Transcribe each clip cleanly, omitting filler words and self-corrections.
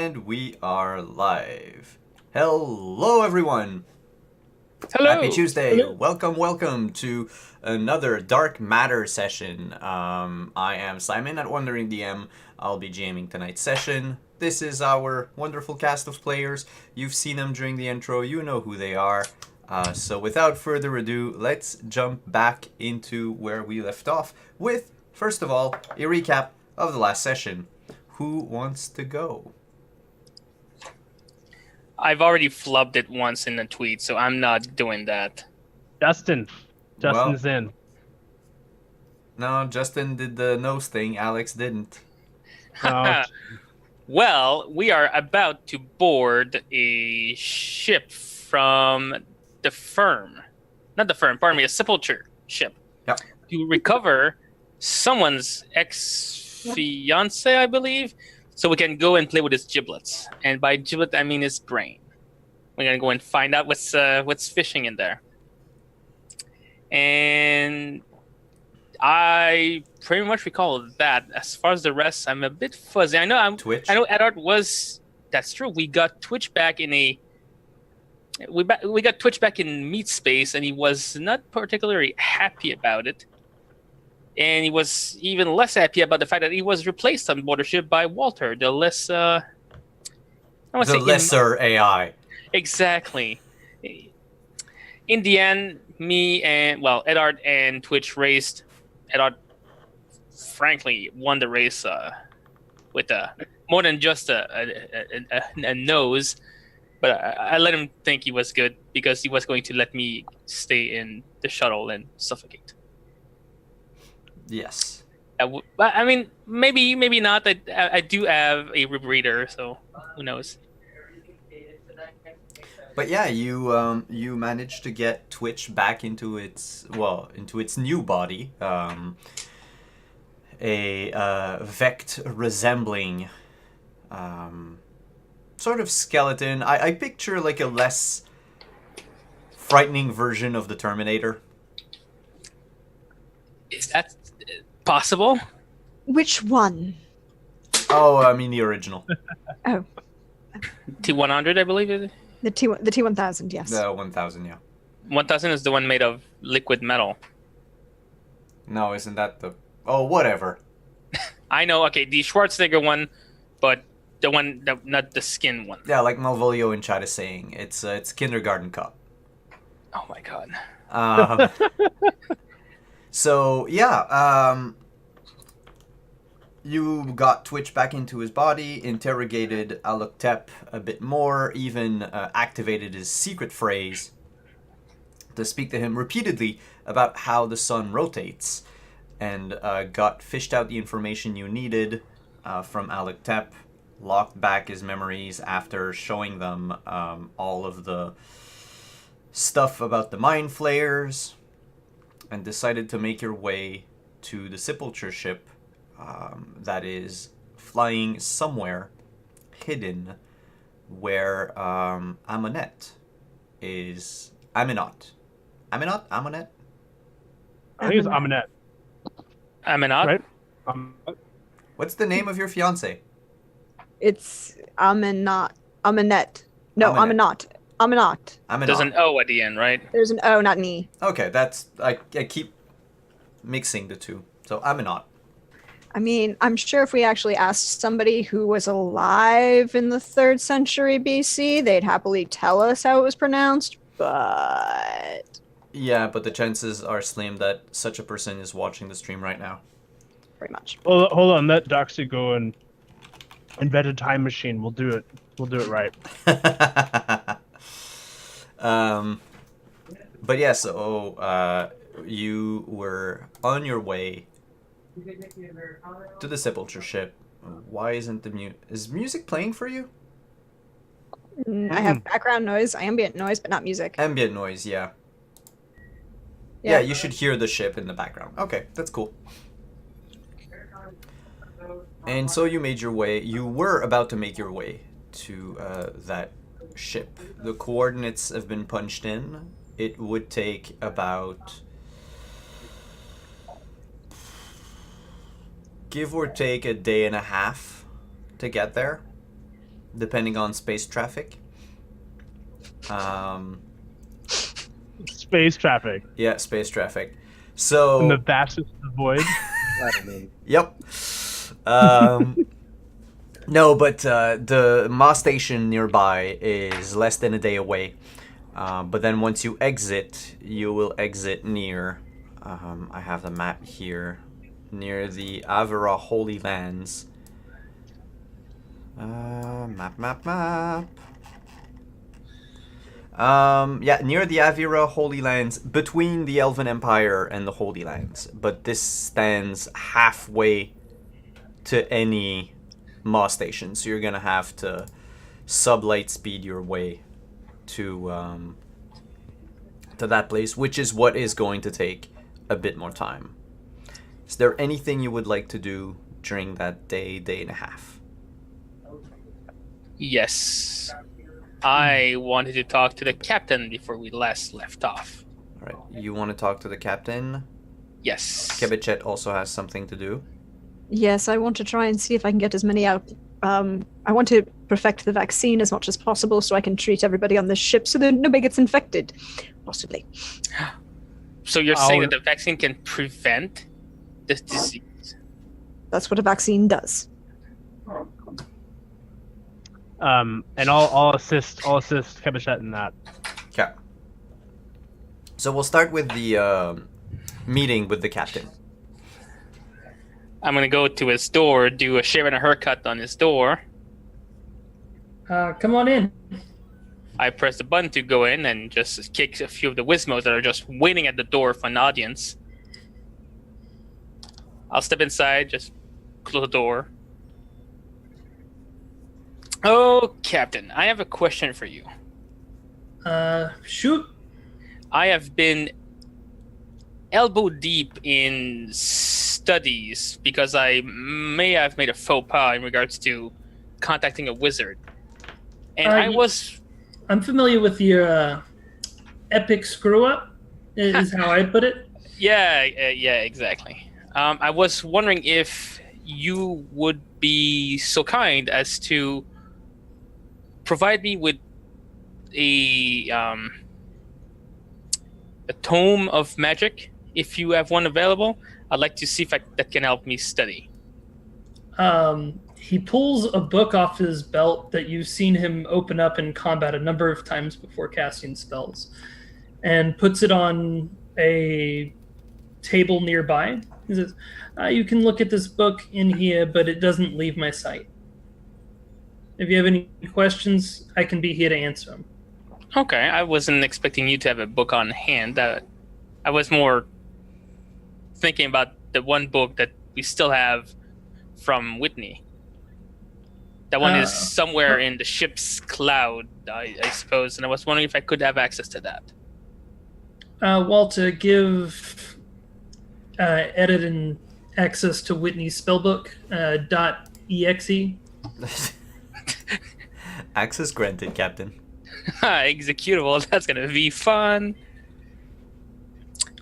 And we are live. Hello, everyone. Happy Hello. Tuesday. Hello. Welcome to another Dark Matter session. I am Simon at Wandering DM. I'll be jamming tonight's session. This is our wonderful cast of players. You've seen them during the intro. You know who they are. So without further ado, let's jump back into where we left off with, first of all, a recap of the last session. Who wants to go? I've already flubbed it once in a tweet, so I'm not doing that. Justin's in. No, Justin did the nose thing. Alex didn't. Oh, Well, we are about to board a ship from the firm. Not the firm, pardon me, a sepulture ship. Yep. To recover someone's ex-fiance, I believe, so we can go and play with his giblets. And by giblet, I mean his brain. We're gonna go and find out what's fishing in there. And I pretty much recall that. As far as the rest, I'm a bit fuzzy. I know Twitch. I know Edard was. That's true. We got Twitch back in we got Twitch back in Meat Space, and he was not particularly happy about it. And he was even less happy about the fact that he was replaced on board the ship by Walter, the less. I wanna The say lesser AI. Exactly. In the end, me and Edard and Twitch raced. Edard, frankly, won the race with more than just a nose. But I let him think he was good because he was going to let me stay in the shuttle and suffocate. Yes. But I mean, maybe not. I do have a rebreather, so who knows? But yeah, you managed to get Twitch back into its new body, a Vect resembling sort of skeleton. I picture like a less frightening version of the Terminator. Is that possible? Which one? Oh, I mean the original, Oh, T100, I believe it. the T1000. Yes. the 1000. Yeah. 1000 is the one made of liquid metal. No, isn't that the? Oh, whatever. I know. Okay, the Schwarzenegger one, but the one not the skin one. Yeah, like Malvolio in chat is saying, it's kindergarten cup. Oh my god. Um, so yeah, you got Twitch back into his body, interrogated Aluktep a bit more, even activated his secret phrase to speak to him repeatedly about how the sun rotates, and got fished out the information you needed from Aluktep, locked back his memories after showing them all of the stuff about the mind flayers, and decided to make your way to the sepulture ship that is flying somewhere hidden where Amonet is. Aminot. Amonet? I think it's Aminette, Aminat. right? What's the name of your fiance? It's Aminat. Aminette. No, Aminette. Aminat. Aminot. There's an O at the end, right? There's an O, not an E. Okay, that's I keep mixing the two. So Aminot. I mean, I'm sure if we actually asked somebody who was alive in the 3rd century BC, they'd happily tell us how it was pronounced, but Yeah, but the chances are slim that such a person is watching the stream right now. pretty much. Well, hold on. Let Doxy go and invent a time machine. We'll do it. We'll do it right. But yeah, so you were on your way to the sepulture ship. Why isn't is music playing for you? I have background noise, ambient noise, but not music. Ambient noise, yeah. Yeah, you should hear the ship in the background. Okay, that's cool. And so you were about to make your way to that ship. The coordinates have been punched in. It would take about, give or take, a day and a half to get there. depending on space traffic. Space traffic Yeah, space traffic. in So, the vastest of the void. I don't know. yep. No, but the Mars station nearby is less than a day away. But then once you exit, you will exit near. I have the map here, near the Avera Holy Lands. Map. Yeah, near the Avera Holy Lands, between the Elven Empire and the Holy Lands. But this stands halfway to any Mars station, so you're gonna have to sublight speed your way to that place, which is what is going to take a bit more time. Is there anything you would like to do during that day and a half? Yes. I wanted to talk to the captain before we last left off. All right, you want to talk to the captain? Yes. Kebichet also has something to do. Yes, I want to try and see if I can get as many out. I want to perfect the vaccine as much as possible so I can treat everybody on this ship so that nobody gets infected. Possibly. So you're saying that the vaccine can prevent this disease? That's what a vaccine does. And I'll assist Kebichet in that. Okay. So we'll start with the meeting with the captain. I'm gonna go to his door, do a shave and a haircut on his door. Come on in. I press the button to go in and just kick a few of the Wismos that are just waiting at the door for an audience. I'll step inside, just close the door. Oh, Captain, I have a question for you. Shoot. I have been elbow deep in studies because I may have made a faux pas in regards to contacting a wizard. And I'm familiar with your epic screw up, is how I put it. Yeah, exactly. I was wondering if you would be so kind as to provide me with a tome of magic, if you have one available. I'd like to see if that can help me study. He pulls a book off his belt that you've seen him open up in combat a number of times before casting spells, and puts it on a table nearby. He says, you can look at this book in here, but it doesn't leave my sight. If you have any questions, I can be here to answer them. Okay, I wasn't expecting you to have a book on hand. I was more thinking about the one book that we still have from Whitney. That one is somewhere in the ship's cloud, I suppose, and I was wondering if I could have access to that. Walter, give edit and access to Whitney's spellbook, .exe. Access granted, Captain. Executable. That's gonna be fun.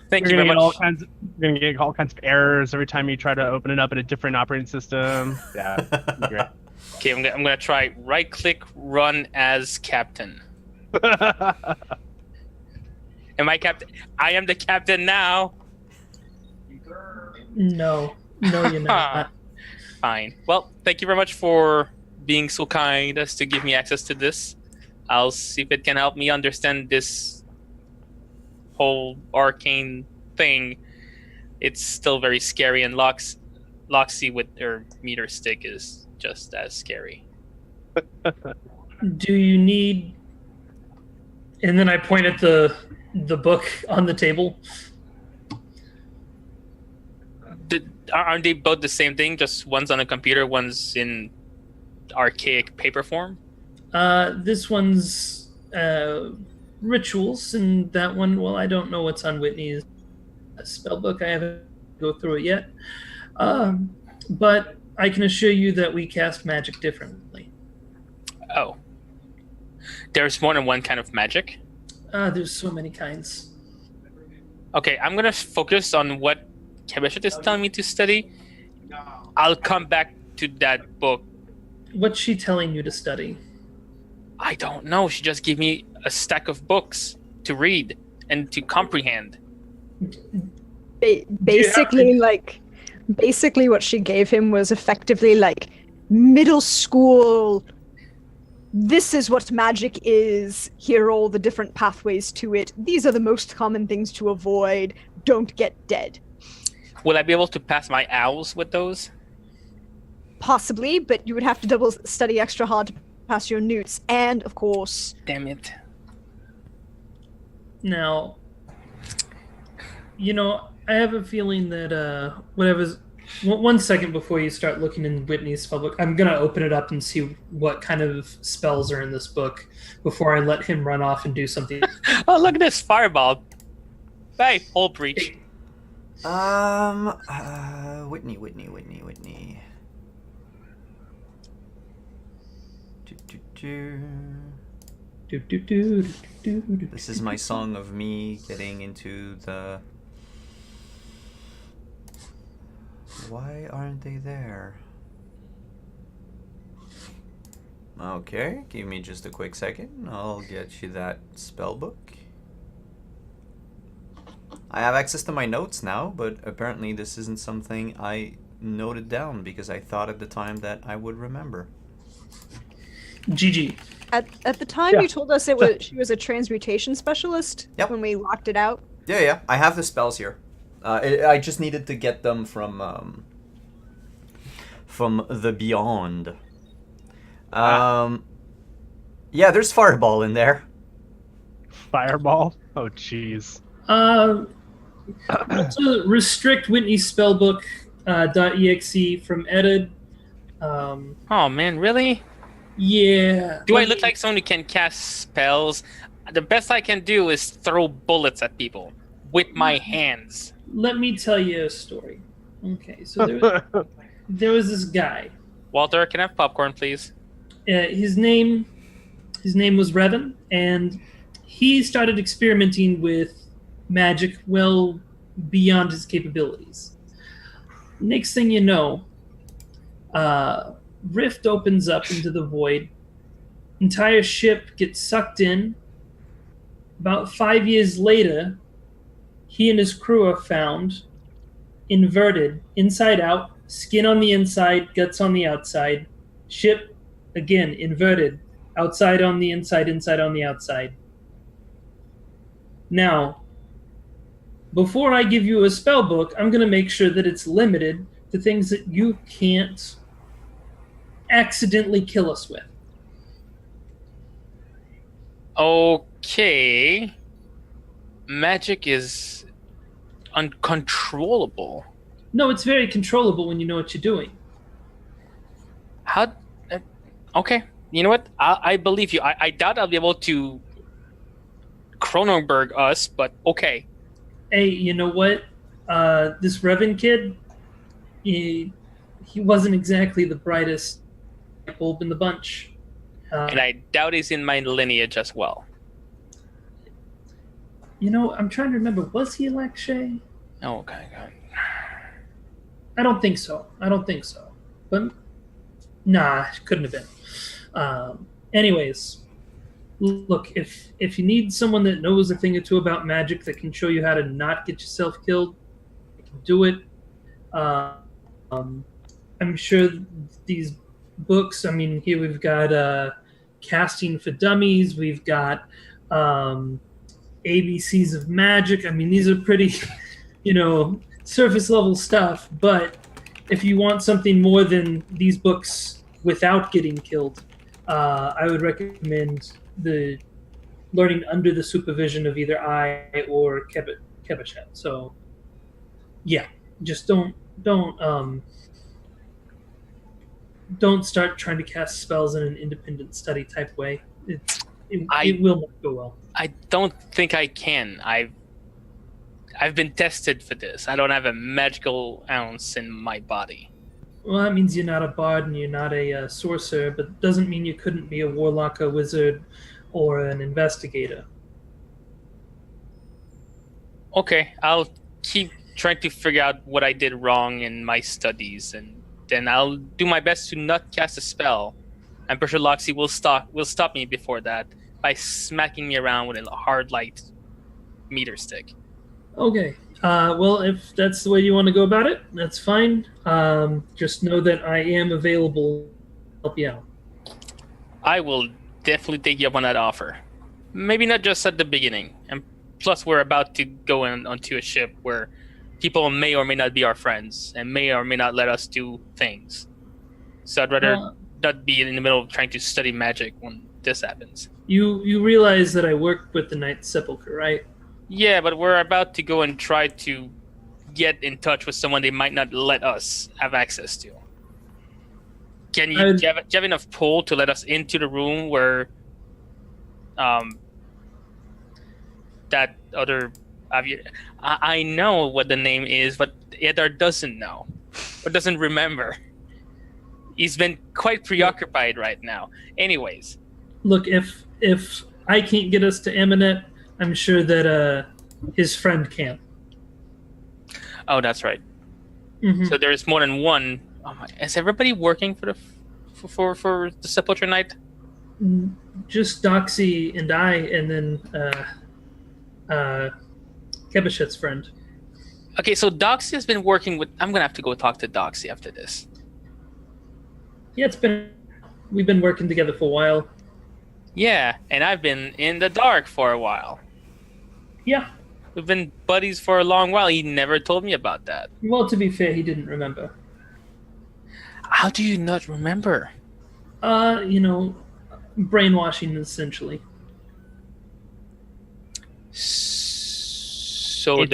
Thank you You're very gonna much. you're gonna get all kinds of errors every time you try to open it up in a different operating system. Yeah, great. Okay, I'm gonna try right-click, run as captain. Am I captain? I am the captain now. No, you're not. Fine. Well, thank you very much for being so kind as to give me access to this. I'll see if it can help me understand this whole arcane thing. It's still very scary, and Loxy with her meter stick is just as scary. Do you need? And then I point at the book on the table. Aren't they both the same thing? Just one's on a computer, one's in archaic paper form? This one's rituals, and that one, well, I don't know what's on Whitney's spellbook. I haven't go through it yet. But I can assure you that we cast magic differently. Oh. There's more than one kind of magic? There's so many kinds. Okay, I'm gonna focus on what Kebichet is telling me to study. I'll come back to that book What's she telling you to study? I don't know. She just gave me a stack of books to read and to comprehend. Basically what she gave him was effectively like middle school. This is what magic is. Here are all the different pathways to it. These are the most common things to avoid. Don't get dead. Will I be able to pass my owls with those? Possibly, but you would have to double study extra hard to pass your newts. And, of course... Damn it. Now, I have a feeling that whatever's... One second before you start looking in Whitney's spellbook, I'm going to open it up and see what kind of spells are in this book before I let him run off and do something. Oh, look at this fireball. Hey, hole breach. Whitney. This is my song of me getting into the... Why aren't they there? Okay, give me just a quick second. I'll get you that spell book. I have access to my notes now, but apparently this isn't something I noted down because I thought at the time that I would remember. GG. At the time, Yeah. you told us she was a transmutation specialist. Yep. When we locked it out. Yeah, I have the spells here. I just needed to get them from the beyond. Yeah, there's fireball in there. Fireball? Oh, jeez. Also restrict Whitney's spellbook .exe from edit. Oh man, really? Yeah. Do I look like someone who can cast spells? The best I can do is throw bullets at people with my hands. Let me tell you a story. Okay, so there was this guy. Walter, can I have popcorn, please? His name was Revan, and he started experimenting with magic well beyond his capabilities. Next thing you know, rift opens up into the void. Entire ship gets sucked in. About 5 years later, he and his crew are found inverted, inside out, skin on the inside, guts on the outside. Ship, again, inverted, outside on the inside on the outside. Now, before I give you a spell book, I'm going to make sure that it's limited to things that you can't accidentally kill us with. Okay. Magic is uncontrollable. No, it's very controllable when you know what you're doing. How? Okay. You know what? I believe you. I doubt I'll be able to Cronenberg us, but okay. Hey, you know what? This Revan kid, he wasn't exactly the brightest bulb in the bunch. And I doubt he's in my lineage as well. I'm trying to remember. Was he Lakshay? Oh, okay, good. I don't think so. But nah, couldn't have been. Anyways, look, if you need someone that knows a thing or two about magic that can show you how to not get yourself killed, you can do it. I'm sure these books. I mean, here we've got Casting for Dummies. We've got ABCs of Magic. I mean, these are pretty, surface level stuff. But if you want something more than these books without getting killed, I would recommend the learning under the supervision of either I or Kebachet. So, yeah, just don't start trying to cast spells in an independent study type way. It will not go well. I don't think I can. I've been tested for this. I don't have a magical ounce in my body. Well, that means you're not a bard and you're not a sorcerer, but it doesn't mean you couldn't be a warlock, a wizard, or an investigator. Okay, I'll keep trying to figure out what I did wrong in my studies and then I'll do my best to not cast a spell. I'm pretty sure Loxy will stop me before that by smacking me around with a hard light meter stick. Okay. Well, if that's the way you want to go about it, that's fine. Just know that I am available to help you out. I will definitely take you up on that offer. Maybe not just at the beginning. And plus, we're about to go onto a ship where people may or may not be our friends and may or may not let us do things. So I'd rather not be in the middle of trying to study magic when this happens. You realize that I work with the Night Sepulchre, right? Yeah, but we're about to go and try to get in touch with someone they might not let us have access to. Do you have enough pull to let us into the room where that other... I know what the name is, but Eddard doesn't know. Or doesn't remember. He's been quite preoccupied right now. Anyways. Look, if I can't get us to Aminet, I'm sure that his friend can. Oh, that's right. Mm-hmm. So there's more than one. Oh my, is everybody working for the Sepulchre Knight? Just Doxy and I, and then Kebashet's friend. Okay, so Doxy has been working with... I'm going to have to go talk to Doxy after this. Yeah, we've been working together for a while. Yeah, and I've been in the dark for a while. Yeah. We've been buddies for a long while. He never told me about that. Well, to be fair, he didn't remember. How do you not remember? Brainwashing, essentially. So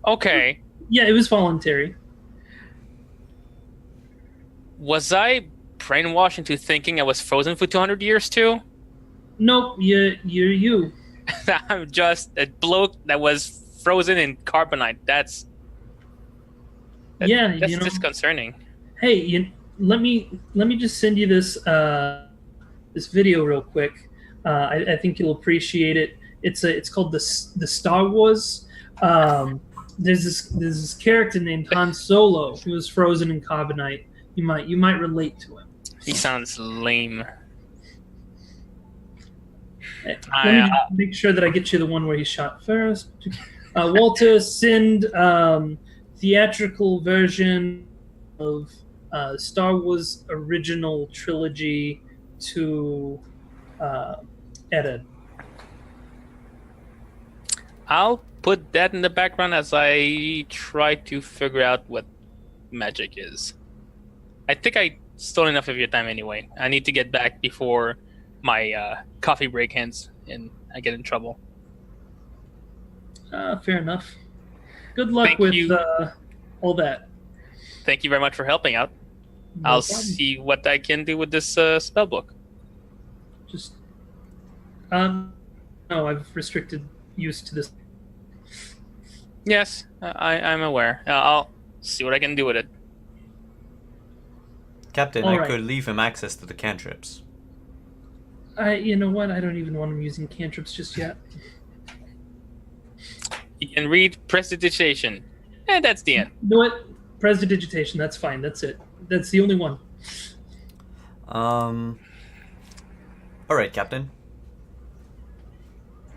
Okay. Yeah, it was voluntary. Was I brainwashed into thinking I was frozen for 200 years too? Nope, you're you. I'm just a bloke that was frozen in carbonite. That's disconcerting. Hey, let me just send you this this video real quick. I think you'll appreciate it. It's called the Star Wars. There's this character named Han Solo who was frozen in carbonite. You might relate to him. He sounds lame. Let me make sure that I get you the one where he shot first. Walter, send theatrical version of Star Wars original trilogy to Eddard. I'll put that in the background as I try to figure out what magic is. I think I stole enough of your time anyway. I need to get back before my coffee break ends and I get in trouble. Fair enough. Good luck with all that. Thank you very much for helping out. No I'll problem. see what I can do with this spell book. Just no, I've restricted use to this. Yes, I'm aware. I'll see what I can do with it. Captain, All I right. could leave him access to the cantrips. You know what? I don't even want him using cantrips just yet. You can read Prestidigitation. And that's the end. You know what? Prestidigitation. That's fine. That's it. That's the only one. All right, Captain.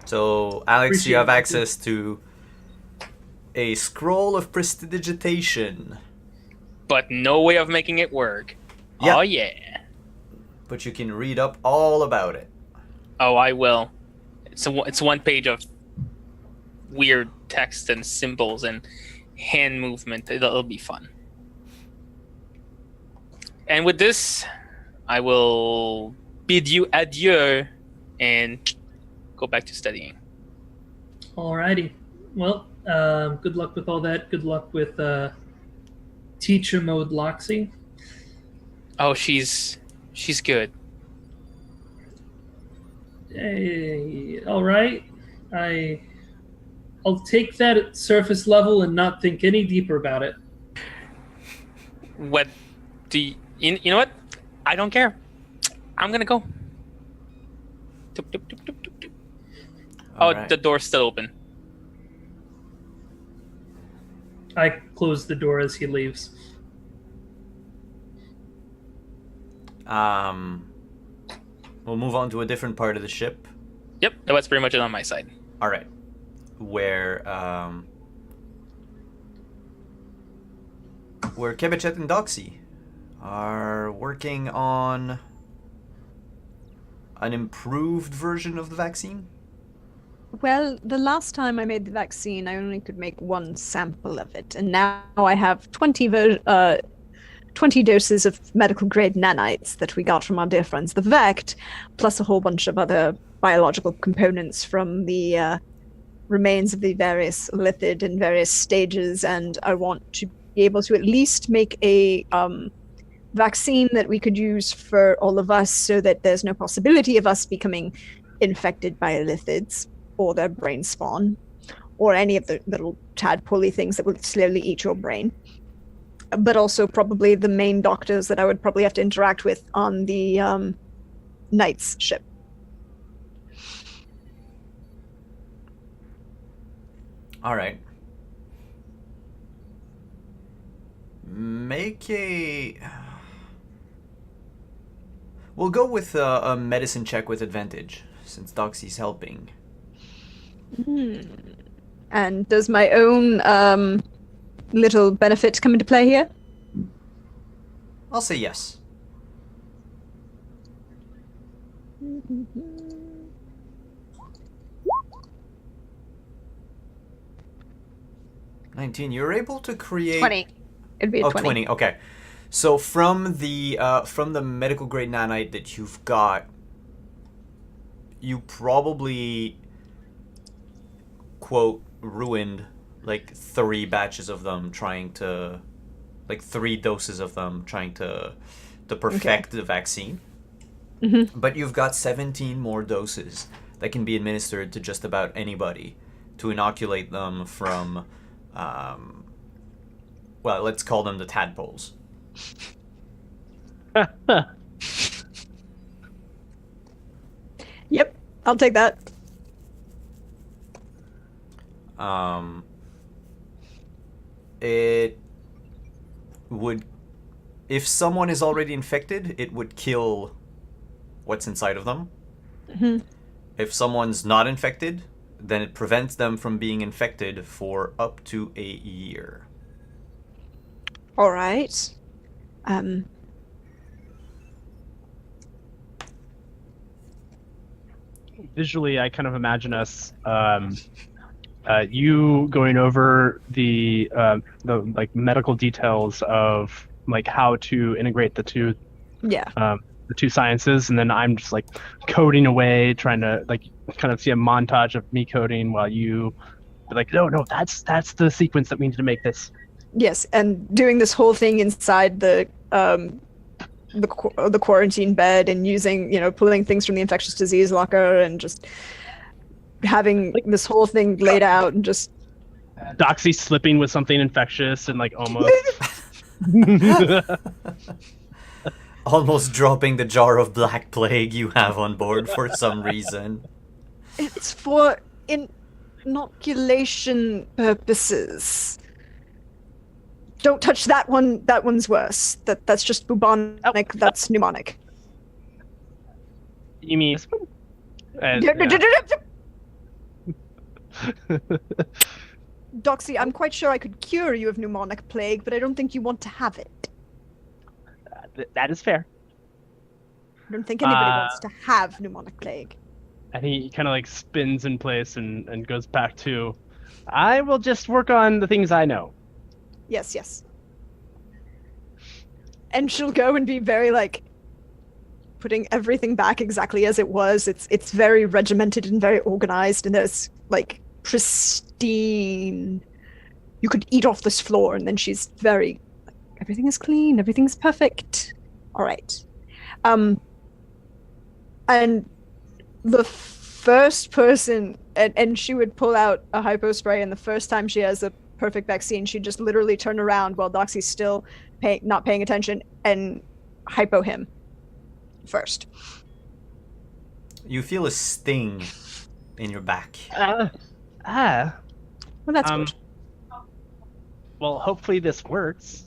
So, Alex, you have Appreciate it. access to a scroll of prestidigitation, But no way of making it work. Yeah. Oh, yeah. but you can read up all about it. Oh, I will. It's one page of weird text and symbols and hand movement. It'll be fun. And with this, I will bid you adieu and go back to studying. Alrighty. Well, good luck with all that. Good luck with teacher mode Loxy. Oh, she's good. Hey, all right. I'll take that at surface level and not think any deeper about it. What do you know what? I don't care. I'm gonna go. Toop, toop, toop, toop, toop, toop. Oh, All right. the door's still open. I close the door as he leaves. We'll move on to a different part of the ship. Yep, that's pretty much it on my side. All right, where Kebechet and Doxy are working on an improved version of the vaccine. Well, the last time I made the vaccine, I only could make one sample of it, and now I have 20 doses of medical grade nanites that we got from our dear friends the Vect, plus a whole bunch of other biological components from the remains of the various lithid in various stages, and I want to be able to at least make a vaccine that we could use for all of us so that there's no possibility of us becoming infected by lithids or their brain spawn or any of the little tadpoley things that will slowly eat your brain. But also probably the main doctors that I would probably have to interact with on the Knight's ship. All right. Make a... We'll go with a medicine check with advantage, since Doxy's helping. And does my own little benefit come into play here? I'll say yes. $19. You're able to create 20. It'd be a 20. 20. Okay. So from the medical grade nanite that you've got, you probably quote ruined like 3 batches of them trying to, like 3 doses of them trying to perfect the vaccine. Mm-hmm. But you've got 17 more doses that can be administered to just about anybody to inoculate them from, well, let's call them the tadpoles. Yep, I'll take that. It would, if someone is already infected, it would kill what's inside of them. Mm-hmm. If someone's not infected, then it prevents them from being infected for up to a year. All right. Visually, I kind of imagine us, you going over the like medical details of like how to integrate the two sciences, and then I'm just like coding away, trying to like kind of see a montage of me coding while you be like, no, that's the sequence that we need to make this. Yes, and doing this whole thing inside the quarantine bed and using, pulling things from the infectious disease locker and just having like this whole thing laid out and just Doxy slipping with something infectious and like almost Almost dropping the jar of black plague you have on board for some reason. It's for inoculation purposes. Don't touch that one. That one's worse. That's just bubonic. Oh. That's pneumonic. You mean Doxy, I'm quite sure I could cure you of pneumonic plague, but I don't think you want to have it. that is fair. I don't think anybody wants to have pneumonic plague. And he kind of like spins in place and goes back to, I will just work on the things I know. Yes. And she'll go and be very like putting everything back exactly as it was. It's very regimented and very organized, and there's like pristine. You could eat off this floor, and then she's very like, everything is clean, everything's perfect. All right. And the first person, and she would pull out a hypo spray, and the first time she has a perfect vaccine, she'd just literally turn around while Doxy's still not paying attention and hypo him first. You feel a sting in your back. Well, that's good. Well, hopefully this works.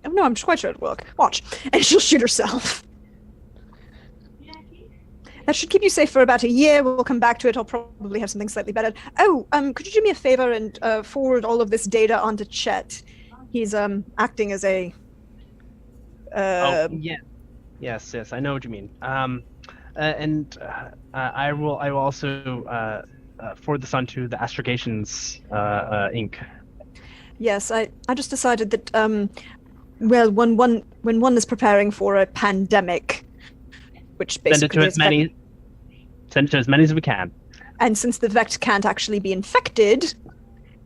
Oh, no, I'm quite sure it'll work. Watch. And she'll shoot herself. That should keep you safe for about a year. We'll come back to it. I'll probably have something slightly better. Oh, could you do me a favor and forward all of this data onto Chet? He's acting as a. Yeah. Yes, I know what you mean. And I will also forward this onto the Astrogations Inc. Yes, I just decided that well, when one is preparing for a pandemic, which Send it basically to as many. Send it to as many as we can. and since the Vect can't actually be infected,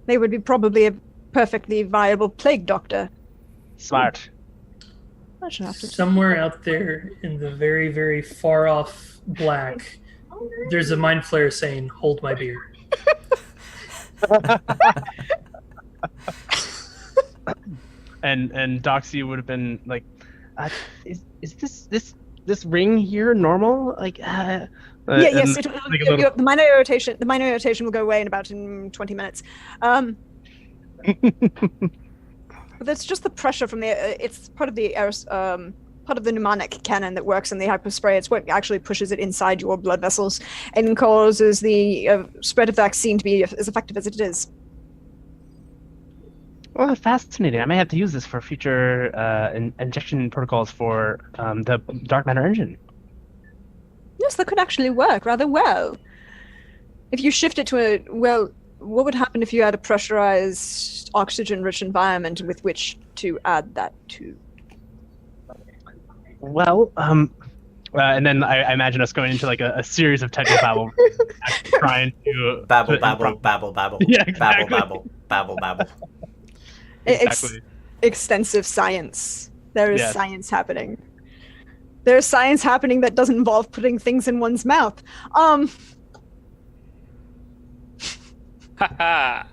they would be probably a perfectly viable plague doctor. Smart. I should have to. Somewhere out there in the very, very far off black, there's a mind flare saying, "Hold my beer." And Doxy would have been like, is this ring here normal? Like, Yes, and like a little- the minor irritation will go away in about 20 minutes. But that's just the pressure from the. It's part of the part of the pneumonic cannon that works in the hyperspray. It's what actually pushes it inside your blood vessels and causes the spread of vaccine to be as effective as it is. Well, fascinating. I may have to use this for future injection protocols for the Dark Matter engine. Yes, that could actually work rather well. If you shift it to what would happen if you had a pressurized, oxygen-rich environment with which to add that to? Well, and then I imagine us going into like a series of technical babble, trying to Babble, to babble, improv- babble, babble. Yeah, exactly. Babble, babble, babble, babble. Exactly. Extensive science. There is Yes. science happening. There's science happening that doesn't involve putting things in one's mouth. Haha.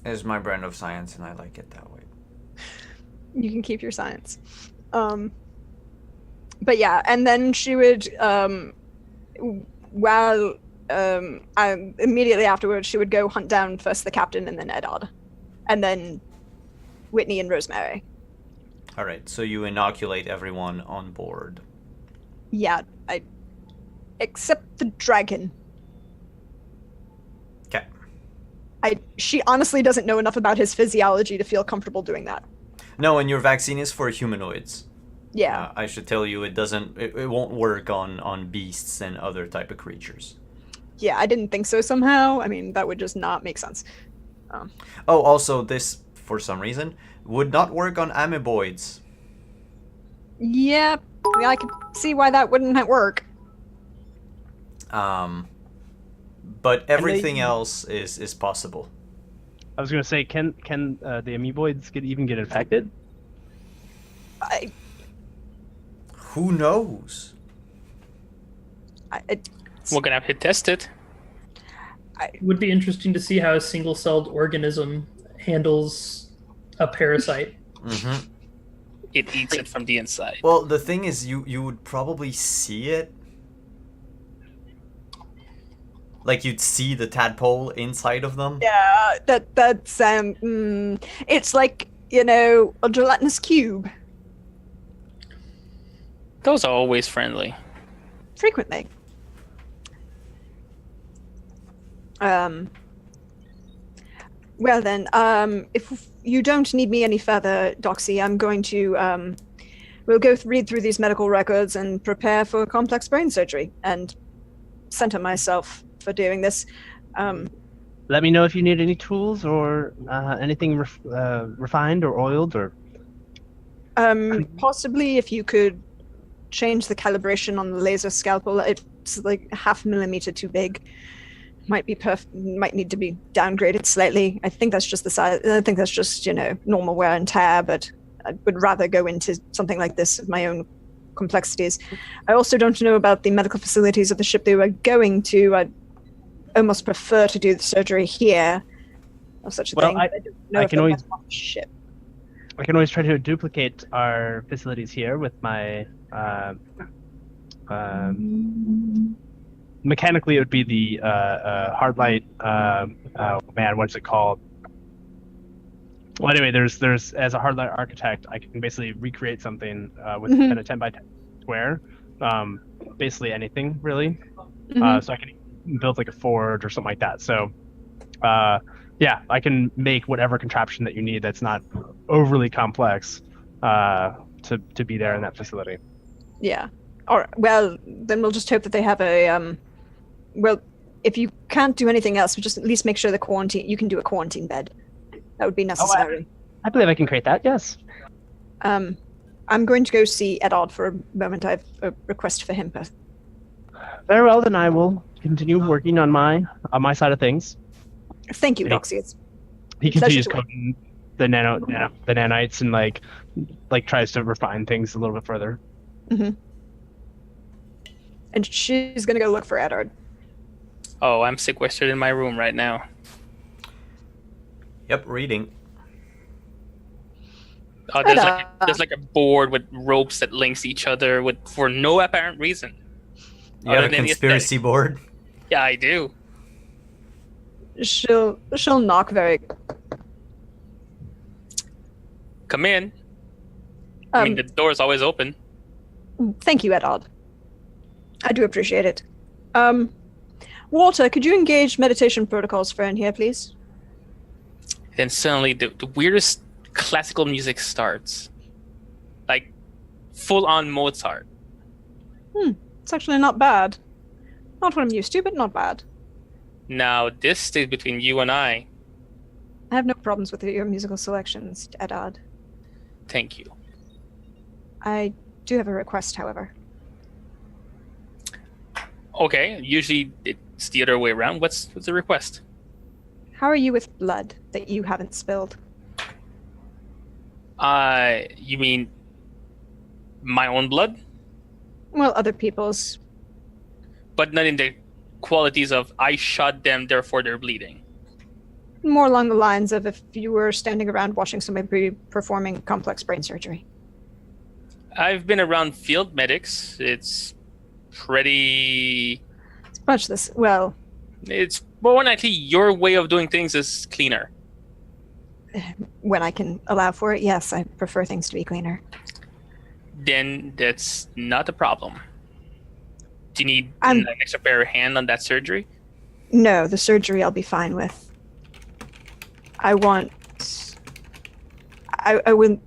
It's my brand of science, and I like it that way. You can keep your science. But yeah, and then she would, immediately afterwards, she would go hunt down first the captain and then Eddard. And then Whitney and Rosemary. All right, so you inoculate everyone on board. Yeah, except the dragon. Okay. She honestly doesn't know enough about his physiology to feel comfortable doing that. No, and your vaccine is for humanoids. Yeah. I should tell you, it won't work on beasts and other type of creatures. Yeah, I didn't think so somehow. I mean, that would just not make sense. Oh, also, this, for some reason, would not work on amoeboids. Yeah, I can see why that wouldn't work. But everything else is possible. I was gonna say, can the amoeboids even get infected? Who knows? We're gonna have to test it. It would be interesting to see how a single-celled organism handles a parasite. Mm-hmm. It eats it from the inside. Well, the thing is, you would probably see it. Like, you'd see the tadpole inside of them. Yeah, that's it's like, a gelatinous cube. Those are always friendly. Frequently. Well then, if you don't need me any further, Doxy, I'm going to, we'll go read through these medical records and prepare for complex brain surgery, and center myself for doing this. Let me know if you need any tools or anything refined or oiled or. Possibly if you could change the calibration on the laser scalpel. It's like 0.5 millimeter too big. Might need to be downgraded slightly. I think that's just the size. I think that's just normal wear and tear. But I would rather go into something like this of my own complexities. I also don't know about the medical facilities of the ship they were going to. I'd almost prefer to do the surgery here, or such a thing. I don't know I if can they're always- best off the ship. I can always try to duplicate our facilities here with my. Mechanically, it would be the hard light. Oh man, what's it called? Well, anyway, there's as a hardline architect, I can basically recreate something with Mhm. a 10 by 10 square, basically anything really. Mhm. So I can build like a forge or something like that. So, yeah, I can make whatever contraption that you need that's not overly complex to be there in that facility. Yeah. Or well, then we'll just hope that they have a well, if you can't do anything else, just at least make sure you can do a quarantine bed. That would be necessary. I believe I can create that. Yes. I'm going to go see Edard for a moment. I have a request for him. Very well, then I will continue working on my side of things. Thank you, Yeah. Noxie. It's He Pleasure continues to work. coding the the nanites and like tries to refine things a little bit further. and she's gonna go look for Edard. Oh, I'm sequestered in my room right now. Yep, reading. Oh, there's like a board with ropes that links each other for no apparent reason. You have a Other than the conspiracy board. Yeah, I do. She'll knock very. Come in. I mean, the door's always open. Thank you, Edard. I do appreciate it. Walter, could you engage meditation protocols for in here, please? Then suddenly the weirdest classical music starts. Like, full-on Mozart. It's actually not bad. Not what I'm used to, but not bad. Now, this stays between you and I. I have no problems with your musical selections, Edard. Thank you. I do have a request, however. Okay, usually it's the other way around. What's the request? How are you with blood that you haven't spilled? You mean my own blood? Well, other people's. But not in the qualities of I shot them, therefore they're bleeding. More along the lines of if you were standing around watching somebody performing complex brain surgery. I've been around field medics. It's pretty... It's much this. Well, It's more than likely your way of doing things is cleaner. when I can allow for it, yes, I prefer things to be cleaner. Then that's not a problem. Do you need I'm- an extra pair of hand on that surgery? No, the surgery I'll be fine with. I would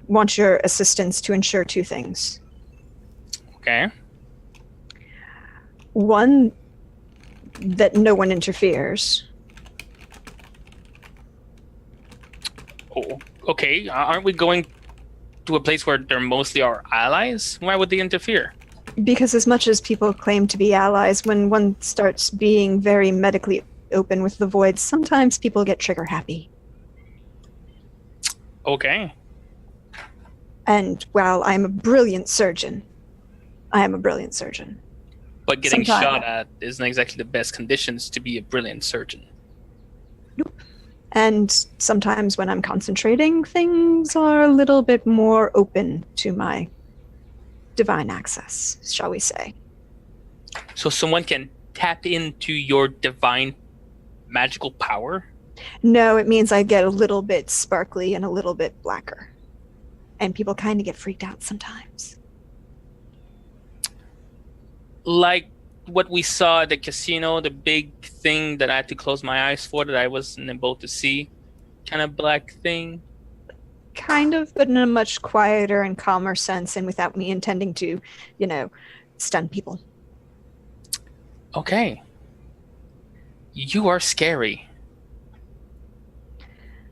want your assistance to ensure two things. Okay. One, that no one interferes. Oh, okay. Aren't we going to a place where they're mostly our allies? Why would they interfere? Because as much as people claim to be allies, when one starts being very medically open with the void, sometimes people get trigger happy. Okay. And while I'm a brilliant surgeon, But getting Sometime. shot at isn't exactly the best conditions to be a brilliant surgeon. and sometimes when I'm concentrating, things are a little bit more open to my divine access, shall we say. So someone can tap into your divine magical power? No, it means I get a little bit sparkly and a little bit blacker. And people kind of get freaked out sometimes. Like what we saw at the casino, the big thing that I had to close my eyes for that I wasn't able to see, kind of black thing. Kind of, but in a much quieter and calmer sense and without me intending to, stun people. Okay. You are scary.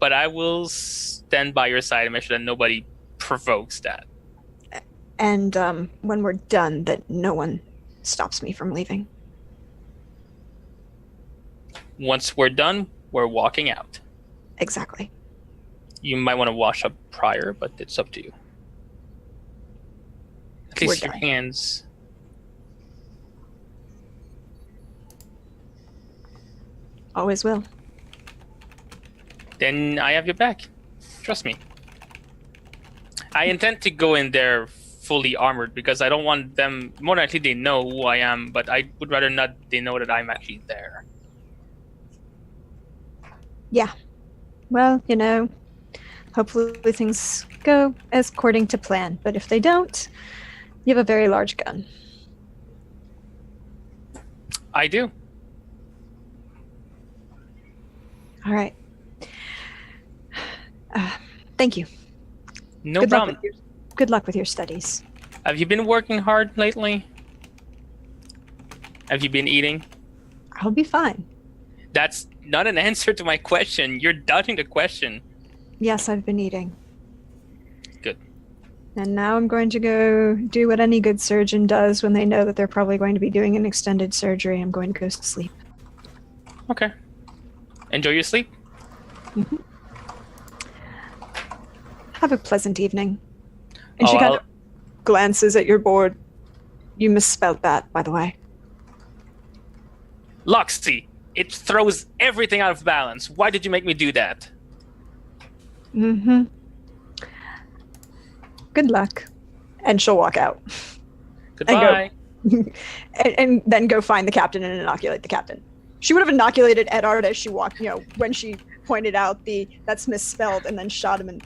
But I will stand by your side and make sure that nobody provokes that. And when we're done, that no one stops me from leaving. Once we're done, we're walking out. Exactly. You might want to wash up prior, but it's up to you. At least We're your done. hands. Always will. Then I have your back. Trust me. I intend to go in there fully armored because I don't want them. More than likely, they know who I am, but I would rather not they know that I'm actually there. Well, Hopefully things go as according to plan. But if they don't, you have a very large gun. I do. All right. Thank you. No Good luck problem. with good luck with your studies. Have you been working hard lately? Have you been eating? I'll be fine. That's not an answer to my question. You're dodging the question. Yes, I've been eating. Good. And now I'm going to go do what any good surgeon does when they know that they're probably going to be doing an extended surgery. I'm going to go to sleep. Okay. Enjoy your sleep. Have a pleasant evening. And she Oh, kind of glances at your board. You misspelled that, by the way. Loxy, it throws everything out of balance. Why did you make me do that? Mm-hmm. Good luck. And she'll walk out. Goodbye. and then go find the captain and inoculate the captain. She would have inoculated Edard as she walked, when she pointed out that's misspelled, and then shot him and,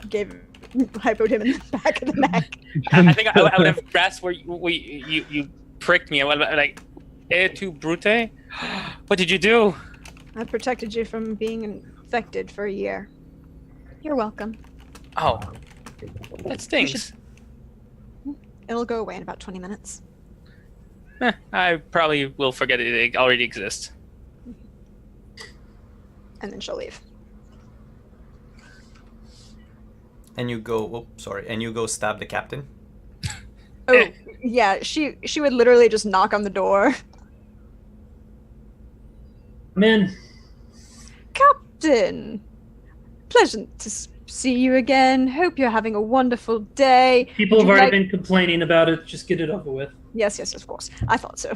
hypoed him in the back of the neck. I think I would have grasped where you pricked me. I would have like, tu brute? What did you do? I protected you from being infected for a year. You're welcome. Oh, that stings. It'll go away in about 20 minutes. I probably will forget it already exists. And then she'll leave. And you go, and you go stab the captain? Oh, yeah, she would literally just knock on the door. I'm in. Captain! Pleasant to see you again. Hope you're having a wonderful day. People have already been complaining about it. Just get it over with. Yes, of course. I thought so.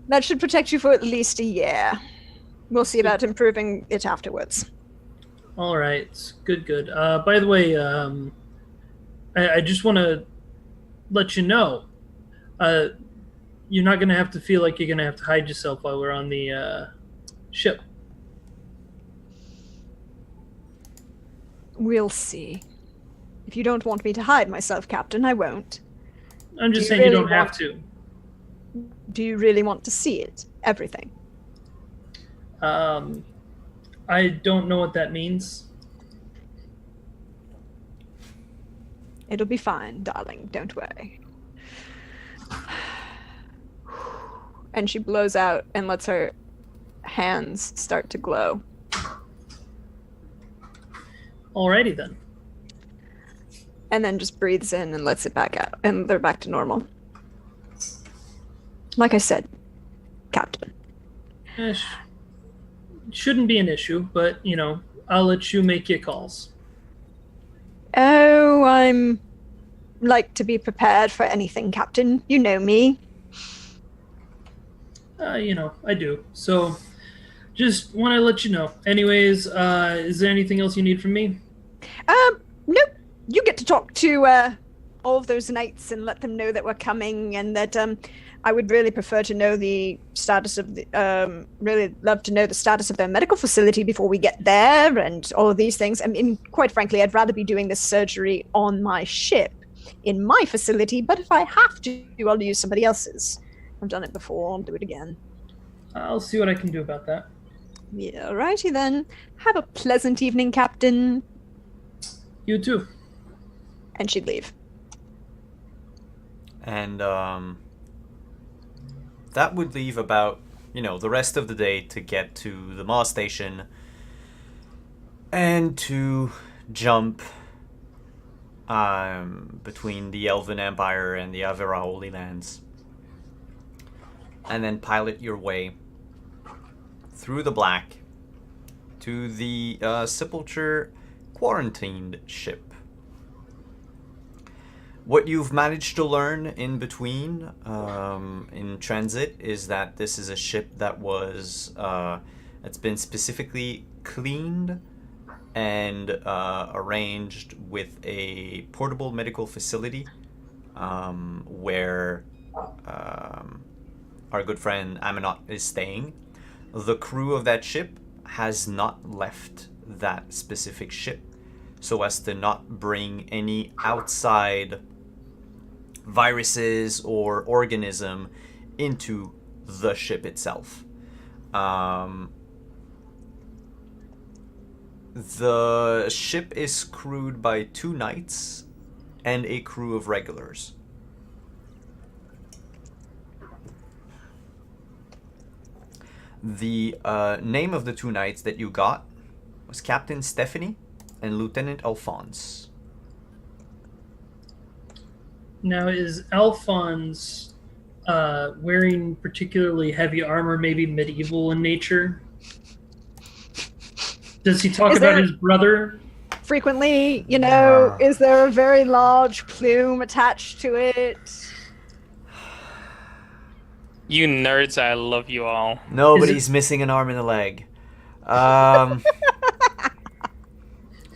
That should protect you for at least a year. We'll see about improving it afterwards. All right. Good. By the way, I just want to let you know, you're not going to have to feel like you're going to have to hide yourself while we're on the ship. We'll see. If you don't want me to hide myself, Captain, I won't. I'm just saying you don't have to. Do you really want to see it? Everything? I don't know what that means. It'll be fine, darling. Don't worry. And she blows out and lets her hands start to glow. Alrighty then. And then just breathes in and lets it back out. And they're back to normal. Like I said, Captain. Shouldn't be an issue, but, I'll let you make your calls. Oh, I'm like to be prepared for anything, Captain. You know me. I do. So, just want to let you know. Anyways, is there anything else you need from me? Nope. You get to talk to all of those knights and let them know that we're coming, and that I would really prefer to know the status of really love to know the status of their medical facility before we get there, and all of these things. I mean, quite frankly, I'd rather be doing this surgery on my ship, in my facility, but if I have to, I'll use somebody else's. I've done it before, I'll do it again. I'll see what I can do about that. Yeah, righty then. Have a pleasant evening, Captain. You too. And she'd leave. And that would leave about, the rest of the day to get to the Maw Station and to jump between the Elven Empire and the Avera Holy Lands. And then pilot your way through the black to the Sepulture quarantined ship. What you've managed to learn in between, in transit, is that this is a ship that was, it's been specifically cleaned and arranged with a portable medical facility, where our good friend Aminot is staying. The crew of that ship has not left that specific ship so as to not bring any outside viruses or organism into the ship itself. The ship is crewed by 2 knights and a crew of regulars. The name of the 2 knights that you got was Captain Stephanie and Lieutenant Alphonse. Now, is Alphonse wearing particularly heavy armor, maybe medieval in nature? Does he talk Is about there- his brother? Frequently, you know, is there a very large plume attached to it? You nerds, I love you all. No, Is but it- he's missing an arm and a leg.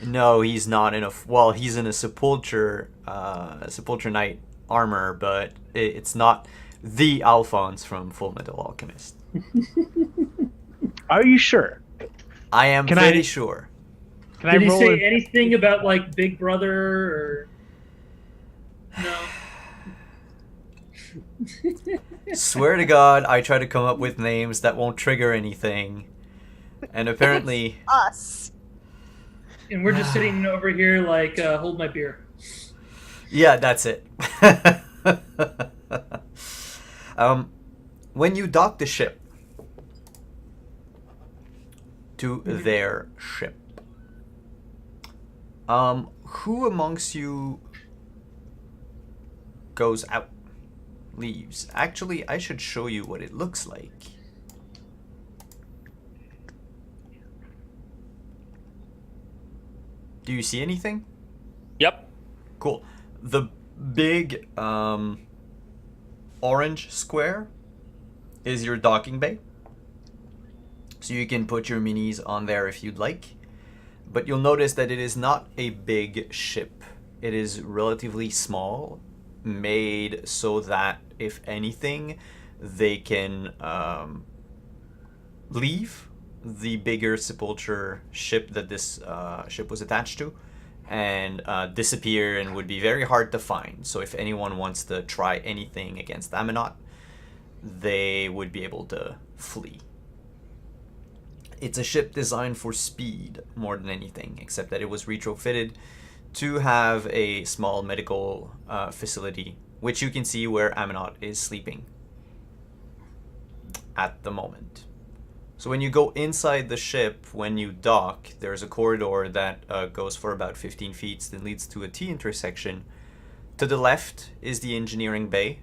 No, he's not in a. Well, he's in a sepulture knight armor, but it's not the Alphonse from Full Metal Alchemist. Are you sure? I am Can pretty I- sure. Can Did I he roll? say anything about like Big Brother or no? Swear to God, I try to come up with names that won't trigger anything, and apparently, Us. And we're just sitting over here like, hold my beer. yeah, that's it. When you dock the ship to their ship, who amongst you goes out, leaves? Actually, I should show you what it looks like. Do you see anything? Yep. Cool. The big orange square is your docking bay. So you can put your minis on there if you'd like. But you'll notice that it is not a big ship. It is relatively small, made so that, if anything, they can leave the bigger sepulture ship that this ship was attached to and disappear, and would be very hard to find. So if anyone wants to try anything against Aminot, they would be able to flee. It's a ship designed for speed more than anything, except that it was retrofitted to have a small medical facility, which you can see where Aminot is sleeping at the moment. So when you go inside the ship, when you dock, there's a corridor that goes for about 15 feet, then leads to a T intersection. To the left is the engineering bay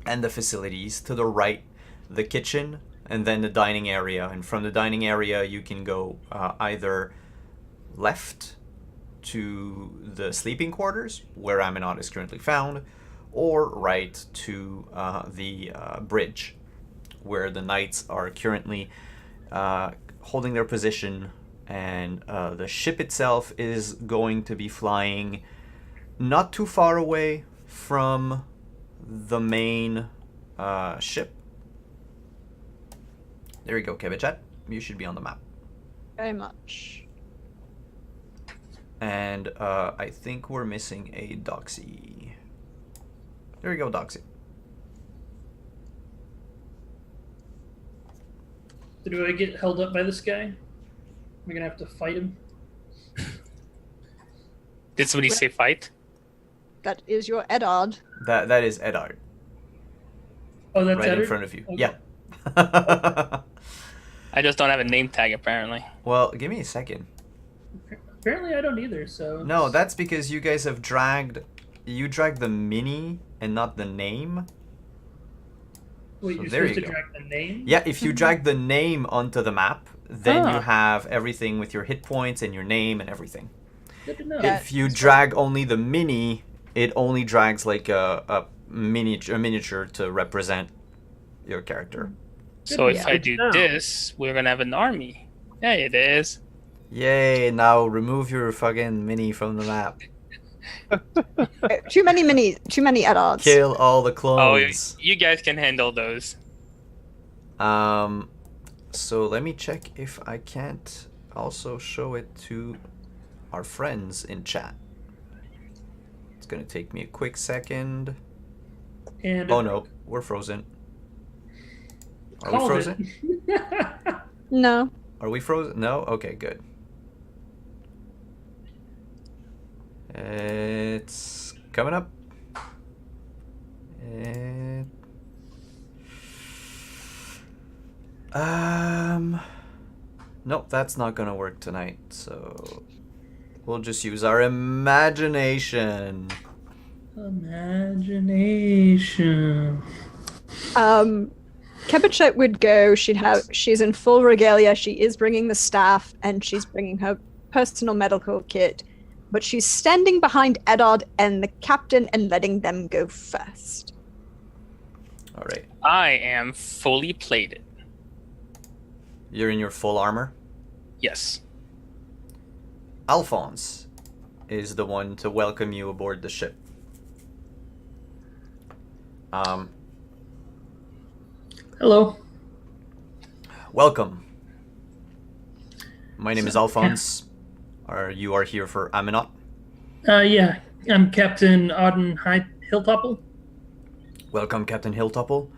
and the facilities. To the right, the kitchen, and then the dining area. And from the dining area, you can go either left to the sleeping quarters, where Aminot is currently found, or right to the bridge, where the knights are currently holding their position, and the ship itself is going to be flying not too far away from the main ship. There you go, Kevichat. You should be on the map. Very much. And I think we're missing a Doxy. There you go, Doxy. Do I get held up by this guy? Am I gonna have to fight him? Did somebody say fight? That is your Eddard. That is Eddard, Oh, that's right in Eddard? front of you. Okay. Yeah. I just don't have a name tag apparently. Well, give me a second. Apparently, I don't either. So No, that's because you guys have dragged the mini and not the name. Wait, so you're there supposed you to go. drag the name? Yeah, if you drag the name onto the map, then you Ah. have everything with your hit points and your name and everything. Good to know. Yeah. If you drag only the mini, it only drags like a miniature to represent your character. So if Yeah. I do No. this, we're gonna have an army. Yeah, it is. Yay, now remove your fucking mini from the map. Too many Eddards. Kill all the Oh, clones. you guys can handle those. So let me check if I can't also show it to our friends in chat. It's gonna take me a quick second. And Oh no, we're frozen. Are we called frozen? it. No. Are we frozen? No? Okay, good. It's coming up. And nope, that's not gonna work tonight, so we'll just use our imagination. Imagination. Kebichet would go. She's in full regalia. She is bringing the staff, and she's bringing her personal medical kit. But she's standing behind Eddard and the captain and letting them go first. All right, I am fully plated. you're in your full armor. Yes. Alphonse is the one to welcome you aboard the ship. Hello. Welcome. My name is Alphonse. You are here for Aminot? Yeah, I'm Captain Auden Hilltopple. Welcome, Captain Hilltopple.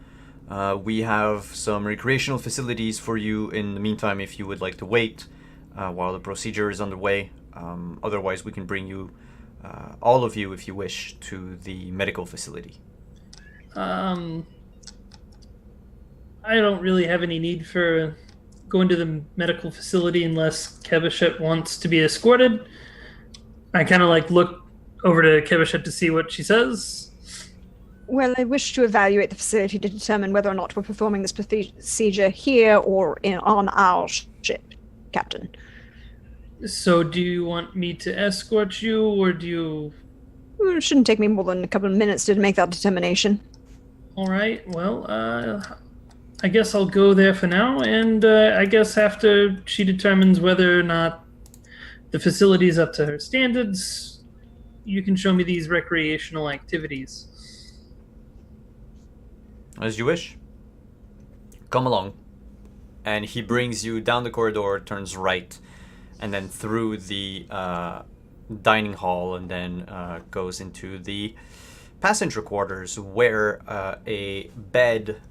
We have some recreational facilities for you in the meantime if you would like to wait while the procedure is underway. Otherwise, we can bring you, all of you if you wish, to the medical facility. I don't really have any need for going to the medical facility unless Kebichet wants to be escorted. I kind of look over to Kebichet to see what she says. Well, I wish to evaluate the facility to determine whether or not we're performing this procedure here or on our ship, Captain. So do you want me to escort you, or do you... It shouldn't take me more than a couple of minutes to make that determination. All right, well, I guess I'll go there for now, and I guess after she determines whether or not the facility is up to her standards, you can show me these recreational activities. As you wish. Come along. And he brings you down the corridor, turns right, and then through the dining hall, and then goes into the passenger quarters where a bed,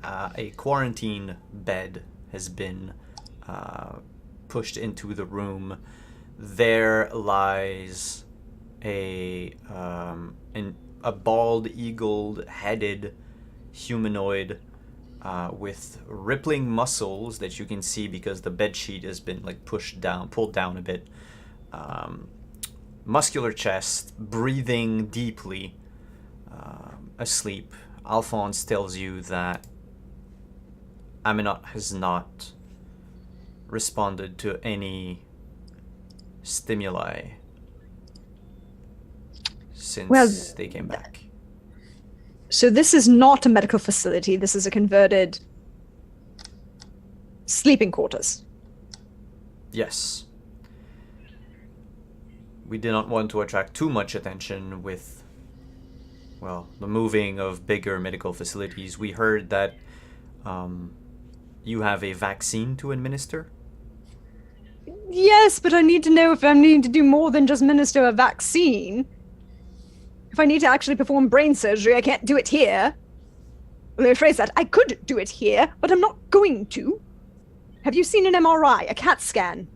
a quarantine bed, has been pushed into the room. There lies a bald, eagle-headed humanoid with rippling muscles that you can see because the bed sheet has been pulled down a bit. Muscular chest, breathing deeply, asleep. Alphonse tells you that Aminot has not responded to any stimuli since they came back. So this is not a medical facility. This is a converted sleeping quarters. Yes. We did not want to attract too much attention with, the moving of bigger medical facilities. We heard that you have a vaccine to administer. Yes, but I need to know if I'm needing to do more than just minister a vaccine. If I need to actually perform brain surgery, I can't do it here. Let me rephrase that. I could do it here, but I'm not going to. Have you seen an MRI, a CAT scan?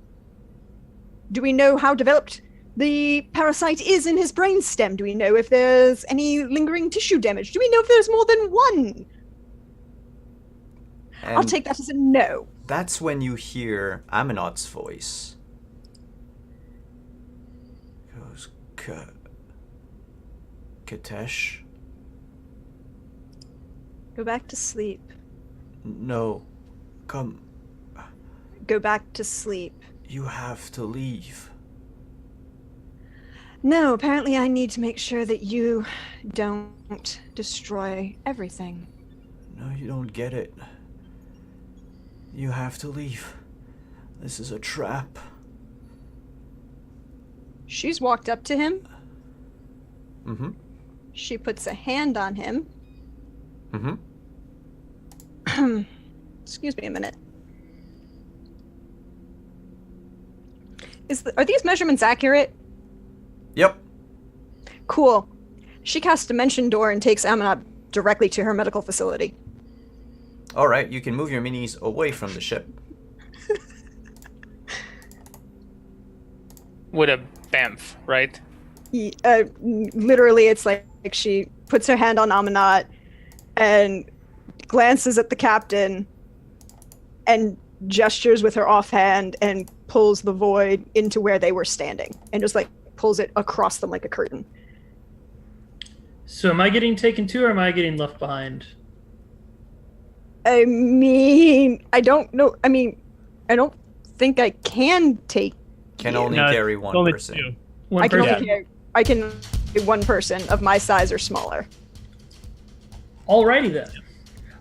Do we know how developed the parasite is in his brainstem? Do we know if there's any lingering tissue damage? Do we know if there's more than one? And I'll take that as a no. that's when you hear Aminot's voice. Goes, Katesh? Go back to sleep. No. Come. Go back to sleep. You have to leave. No, apparently I need to make sure that you don't destroy everything. No, you don't get it. You have to leave. This is a trap. She's walked up to him. Mm-hmm. She puts a hand on him. Mm-hmm. Excuse me a minute. Are these measurements accurate? Yep. Cool. She casts Dimension Door and takes Amanat directly to her medical facility. All right, you can move your minis away from the ship. With a bamf, right? Literally, it's like she puts her hand on Amanat and glances at the captain and gestures with her offhand and pulls the void into where they were standing and just like pulls it across them like a curtain. So am I getting taken to, or am I getting left behind? I mean, I don't know. I mean, I don't think I can take. Can you. only No, carry it's one only person. 2. One I can person? only carry. I can carry one person of my size or smaller. Alrighty then.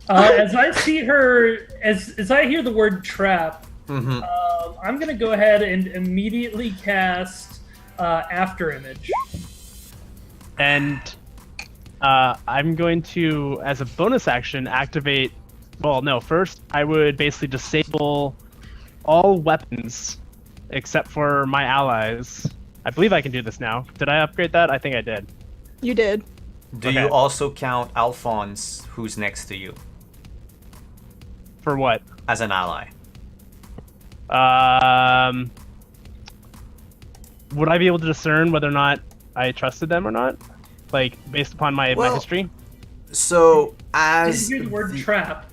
As I see her, as I hear the word trap, Mm-hmm. I'm gonna go ahead and immediately cast After Image. And I'm going to, as a bonus action, activate. Well, no. First, I would basically disable all weapons except for my allies. I believe I can do this now. Did I upgrade that? I think I did. You did. Do Okay. you also count Alphonse, who's next to you, For what? as an ally? Would I be able to discern whether or not I trusted them or not? Like, based upon my Well, history? So, Did as you hear the word trap?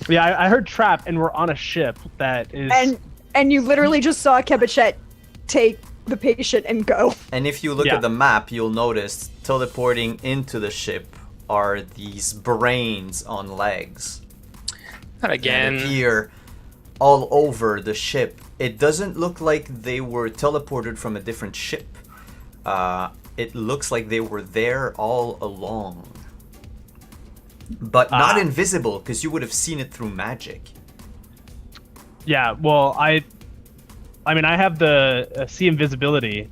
Yeah, I heard trap, and we're on a ship that is. And you literally just saw Kebichet take the patient and go. And if you look Yeah. at the map, you'll notice teleporting into the ship are these brains on legs. Not That again. appear all over the ship. It doesn't look like they were teleported from a different ship. It looks like they were there all along. But not invisible, because you would have seen it through magic. Yeah, well, I mean, I have the see invisibility.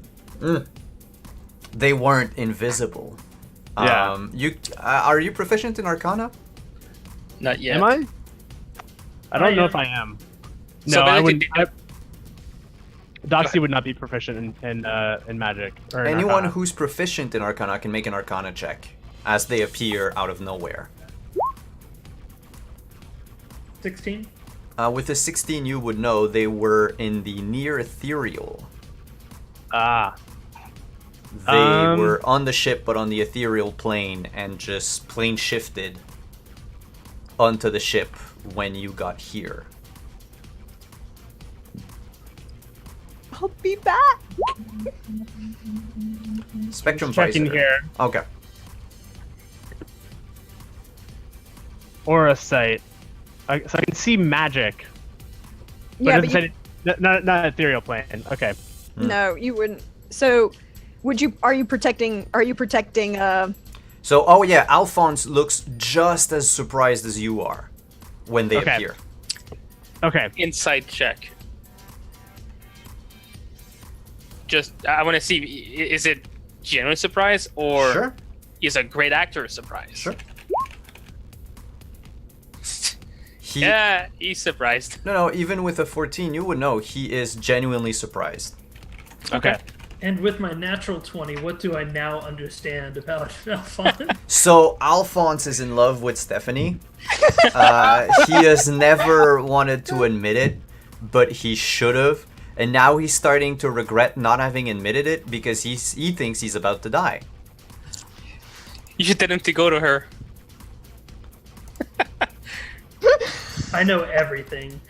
They weren't invisible. Yeah. Are you proficient in Arcana? Not yet. Am I? I don't I know am. if I am. So No, I basically, wouldn't. Doxy would not be proficient in magic. Or in Anyone Arcana. who's proficient in Arcana can make an Arcana check as they appear out of nowhere. 16. With a 16, you would know they were in the near ethereal. Ah, They were on the ship, but on the ethereal plane, and just plane shifted onto the ship when you got here. I'll be back. Spectrum checking visor. here. Okay. Aura sight. So I can see magic. But Yeah, it but doesn't say not ethereal plane. Okay. no, you wouldn't. So, would you? Are you protecting? Are you protecting? So, oh yeah, Alphonse looks just as surprised as you are when they Okay. appear. Okay. Insight check. Just, I want to see, is it genuine surprise or Sure. is a great actor surprise? Sure. He, Yeah, he's surprised. No, even with a 14, you would know he is genuinely surprised. Okay. And with my natural 20, what do I now understand about Alphonse? So Alphonse is in love with Stephanie. He has never wanted to admit it, but he should have. And now he's starting to regret not having admitted it because he thinks he's about to die. You should tell him to go to her. I know everything.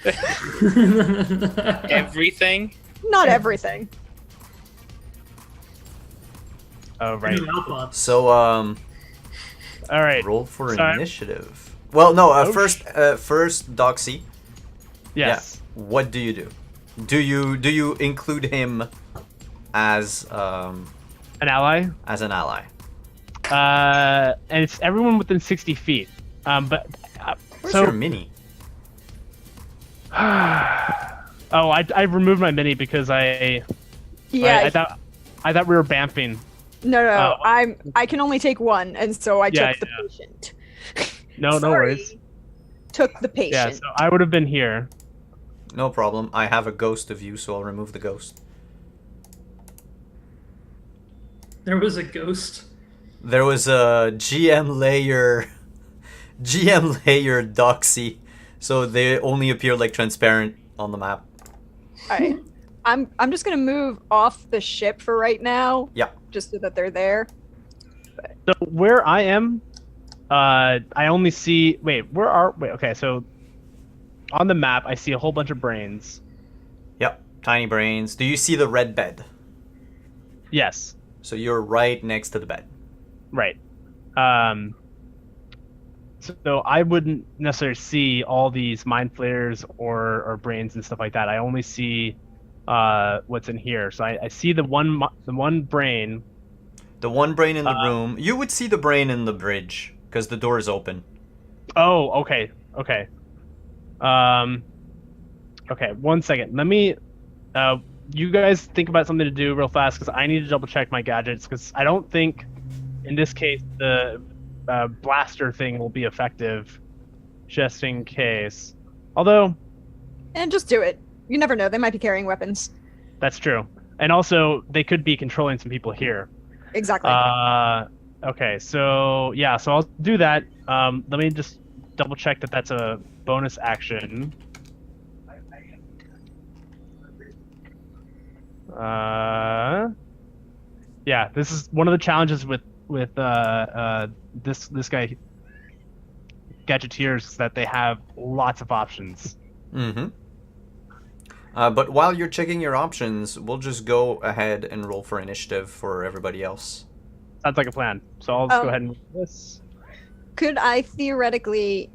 Everything. Not everything. Oh right. Alphonse. So All right. roll for Sorry. initiative. Well, no. Oh, First, Doxy. Yes. Yeah. What do you do? Do you include him as An ally. an ally? And it's everyone within 60 feet. But Where's so your mini? I removed my mini because I Yeah. I thought we were bamping. no. Oh. I can only take one, and so I Yeah, took the yeah. patient. No, no Sorry. worries. Took the Yeah, patient. so I would have been here. No problem. I have a ghost of you, so I'll remove the ghost. There was a ghost. There was a GM layer doxy, so they only appear like transparent on the map. All right. I'm just gonna move off the ship for right now. Yeah. Just so that they're there. So where I am, I only see. Wait, okay, so on the map, I see a whole bunch of brains. Yep, tiny brains. Do you see the red bed? Yes, So you're right next to the bed. right. So I wouldn't necessarily see all these mind flayers or brains and stuff like that. I only see what's in here. So I see the one brain. The one brain in the room. You would see the brain in the bridge because the door is open. Oh, okay. Okay, 1 second. Let me. You guys think about something to do real fast because I need to double check my gadgets because I don't think, in this case, the blaster thing will be effective, just in case. Although, And just do it. You never know. They might be carrying weapons. that's true, and also they could be controlling some people here. Exactly. Okay, so yeah, so I'll do that. Let me just double check that that's a bonus action. Yeah, this is one of the challenges with this guy Gadgeteers is that they have lots of options. Mm-hmm. But while you're checking your options, we'll just go ahead and roll for initiative for everybody else. Sounds like a plan. So I'll just go ahead and roll this. Could I theoretically,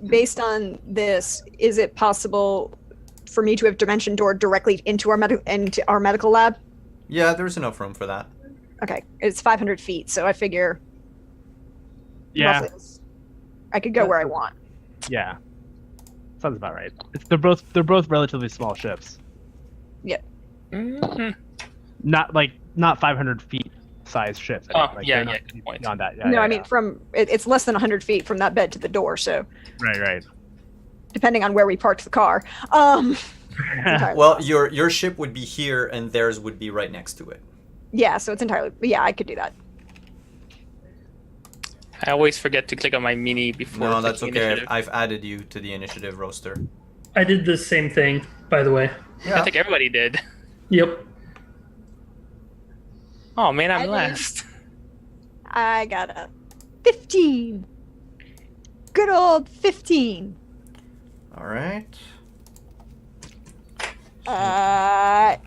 based on this, is it possible for me to have dimension door directly into our medical lab? Yeah, there's enough room for that. Okay, it's 500 feet, so I figure Yeah, roughly I could go where I want. yeah. Sounds about right. They're both relatively small ships. Mhm. Not 500 feet size ships. Oh, Like, yeah, they're not good point. beyond that. Yeah, No, yeah, I mean yeah. it's less than 100 feet from that bed to the door, so Right. depending on where we parked the car. It's entirely Well, possible. your ship would be here, and theirs would be right next to it. Yeah, so it's entirely. Yeah, I could do that. I always forget to click on my mini before. No, that's clicking okay. initiative. I've added you to the initiative roster. I did the same thing, by the way. I think everybody did. Yep. Oh man, I I'm did. last. I got a 15. Good old 15. All right.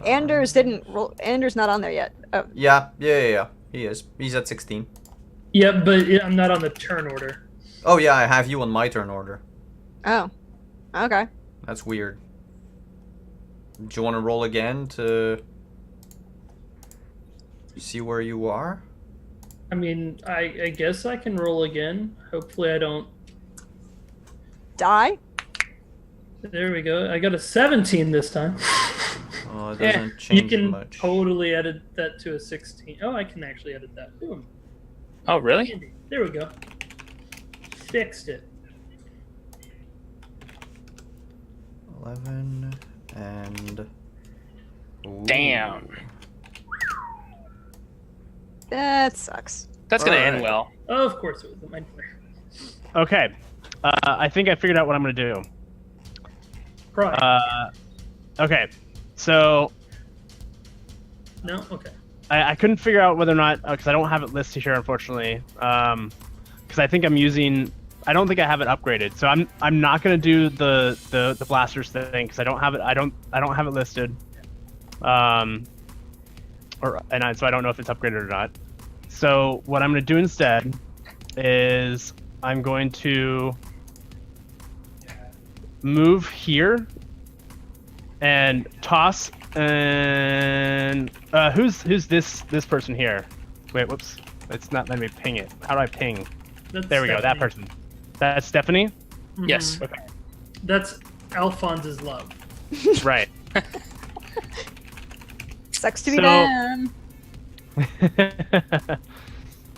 Anders didn't roll. Anders not on there yet. Oh, Yeah. He is. He's at 16. Yep, but I'm not on the turn order. Oh yeah, I have you on my turn order. oh, okay. That's weird. Do you want to roll again to see where you are? I mean, I guess I can roll again. Hopefully I don't. Die. There we go. I got a 17 this time. Oh, it Yeah, doesn't You change can much. totally edit that to a 16. Oh, I can actually edit that. Boom. Oh really? Handy. There we go. Fixed it. 11 and. Ooh. Damn. That sucks. That's gonna Alright. end well. Of course it was the mind flare. Okay. I think I figured out what I'm gonna do. Right. Okay. So No? Okay. I couldn't figure out whether or not because I don't have it listed here, unfortunately. Because I think I'm using. I don't think I have it upgraded, so I'm not gonna do the blasters thing because I don't have it. I don't have it listed. So I don't know if it's upgraded or not. So what I'm gonna do instead is I'm going to move here and toss and who's this person here? Wait, whoops. It's not letting me ping it. How do I ping? That's There we go, that Stephanie. person. That's Stephanie? Mhm. Yes. Okay. That's Alphonse's love. Right. Sucks to be So- them.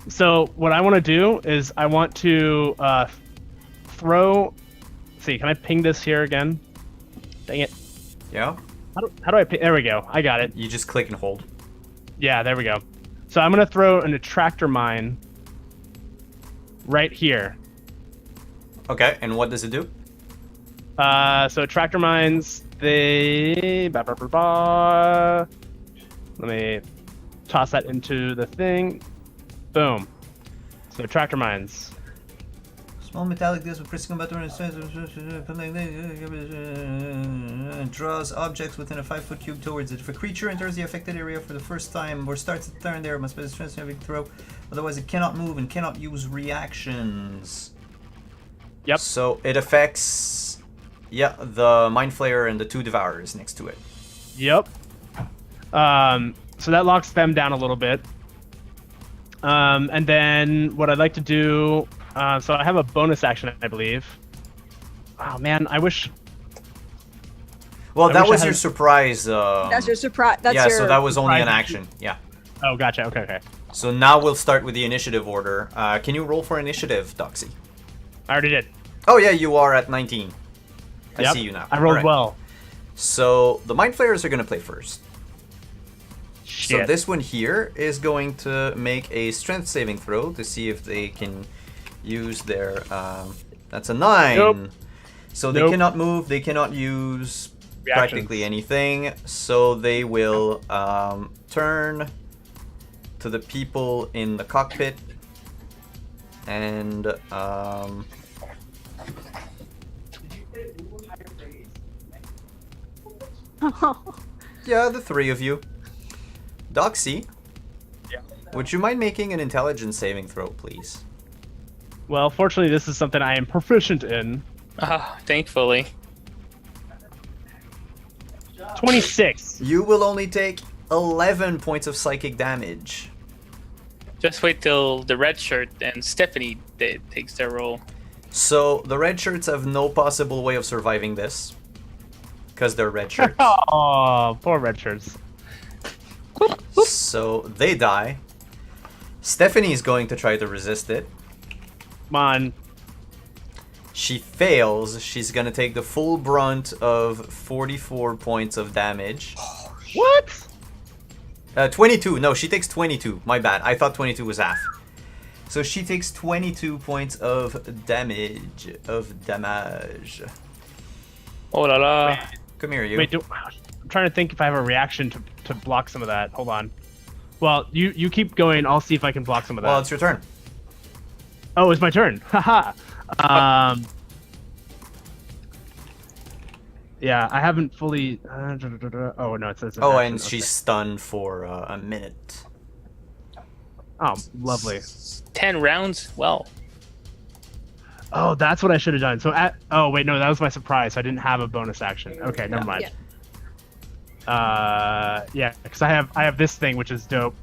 So what I want to do is I want to throw. See, can I ping this here again? Dang it! Yeah? How do I ping? There we go. I got it. You just click and hold. Yeah, there we go. So I'm gonna throw an attractor mine right here. Okay, and what does it do? So attractor mines, they. Let me toss that into the thing. Boom. So attractor mines. Small metallic disc with crystal combat draws objects within a 5-foot cube towards it. If a creature enters the affected area for the first time or starts to turn there, it must make a strength saving throw. Otherwise, it cannot move and cannot use reactions. Yep. So it affects, the Mind Flayer and the 2 Devourers next to it. Yep. So that locks them down a little bit. And then what I'd like to do, so I have a bonus action, I believe. Oh man, I wish. Well, I that wish I was had- your surprise. That's your surprise. That's yeah, your. so that was only an surprise action. Yeah. Oh, gotcha. Okay. So now we'll start with the initiative order. Can you roll for initiative, Doxy? I already did. Oh yeah, you are at 19. I Yep. see you now. I rolled Alright. well. So the Mind Flayers are going to play first. So Shit. this one here is going to make a strength saving throw to see if they can use their... that's a 9. Nope. So they Nope. cannot move, they cannot use Reactions. practically anything. So they will turn to the people in the cockpit and... yeah, the 3 of you. Doxy, Yeah. would you mind making an intelligence saving throw, please? Well, fortunately, this is something I am proficient in. Thankfully. 26. You will only take 11 points of psychic damage. Just wait till the red shirt and Stephanie takes their role. So the red shirts have no possible way of surviving this. Because they're red shirts. Oh, poor red shirts. So they die. Stephanie is going to try to resist it. Come on. She fails. She's going to take the full brunt of 44 points of damage. What? 22. No, she takes 22. My bad. I thought 22 was half. So she takes 22 points of damage. Oh la la. Come here, you. Wait, I'm trying to think if I have a reaction to block some of that. Hold on. Well, you keep going. I'll see if I can block some of that. Well, it's your turn. Oh, it's my turn. Haha. Yeah, I haven't fully. Oh no, it says. an Oh, action. and she's stunned for a minute. Oh, lovely. 10 rounds? Well, Oh, that's what I should have done. So oh wait, no, that was my surprise. I didn't have a bonus action. Okay, never mind. Yeah, because I have this thing which is dope.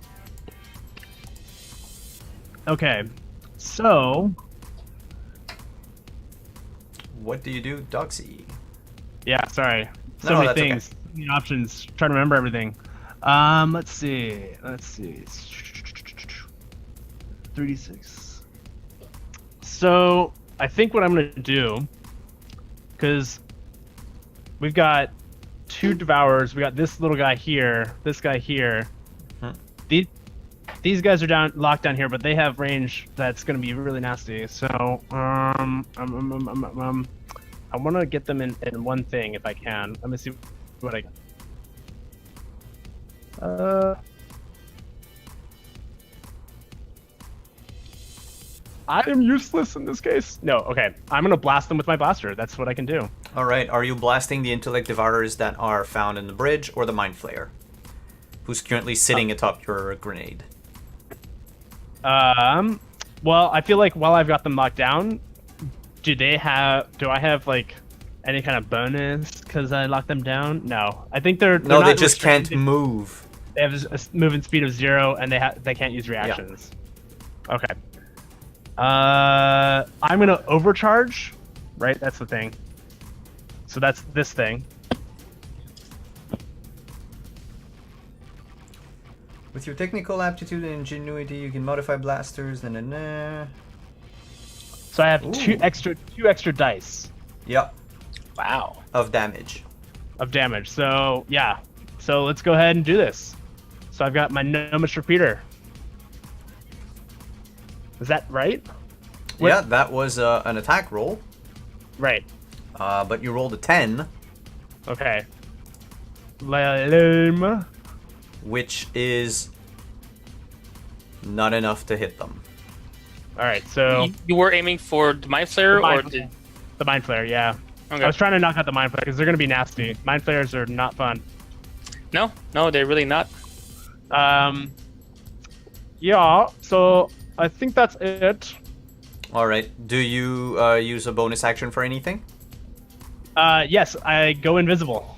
Okay, so What do you do, Doxy? yeah, sorry, so No, many that's okay. things, so many options. Trying to remember everything. Let's see. 36. So I think what I'm gonna do, because we've got 2 devourers, we got this little guy here, this guy here. Hmm. These guys are locked down here, but they have range that's gonna be really nasty. So I want to get them in one thing if I can. Let me see what I. I am useless in this case. No, okay. I'm gonna blast them with my blaster. That's what I can do. Alright, are you blasting the intellect devourers that are found in the bridge or the mind flayer? Who's currently sitting atop your grenade? Well, I feel like while I've got them locked down, do I have like any kind of bonus because I locked them down? No, I think they're No, they not just can't restricted. move. They have a movement speed of 0, and they can't use reactions. Okay. I'm gonna overcharge, right? That's the thing. So that's this thing. With your technical aptitude and ingenuity, you can modify blasters. So I have Ooh. two extra dice Yep, wow. of damage. of damage. So yeah. So let's go ahead and do this. So I've got my Gnomish Repeater. Is that right? What- Yeah, that was an attack roll, Right. but you rolled a 10, Okay. Lame. which is not enough to hit them. All right, so You were aiming for the Mind Flayer, or did... the Mind Flayer, yeah. Okay. I was trying to knock out the Mind Flayer because they're gonna be nasty. Mind Flayers are not fun. No, they're really not. Yeah. So I think that's it. All right. Do you use a bonus action for anything? Yes, I go invisible.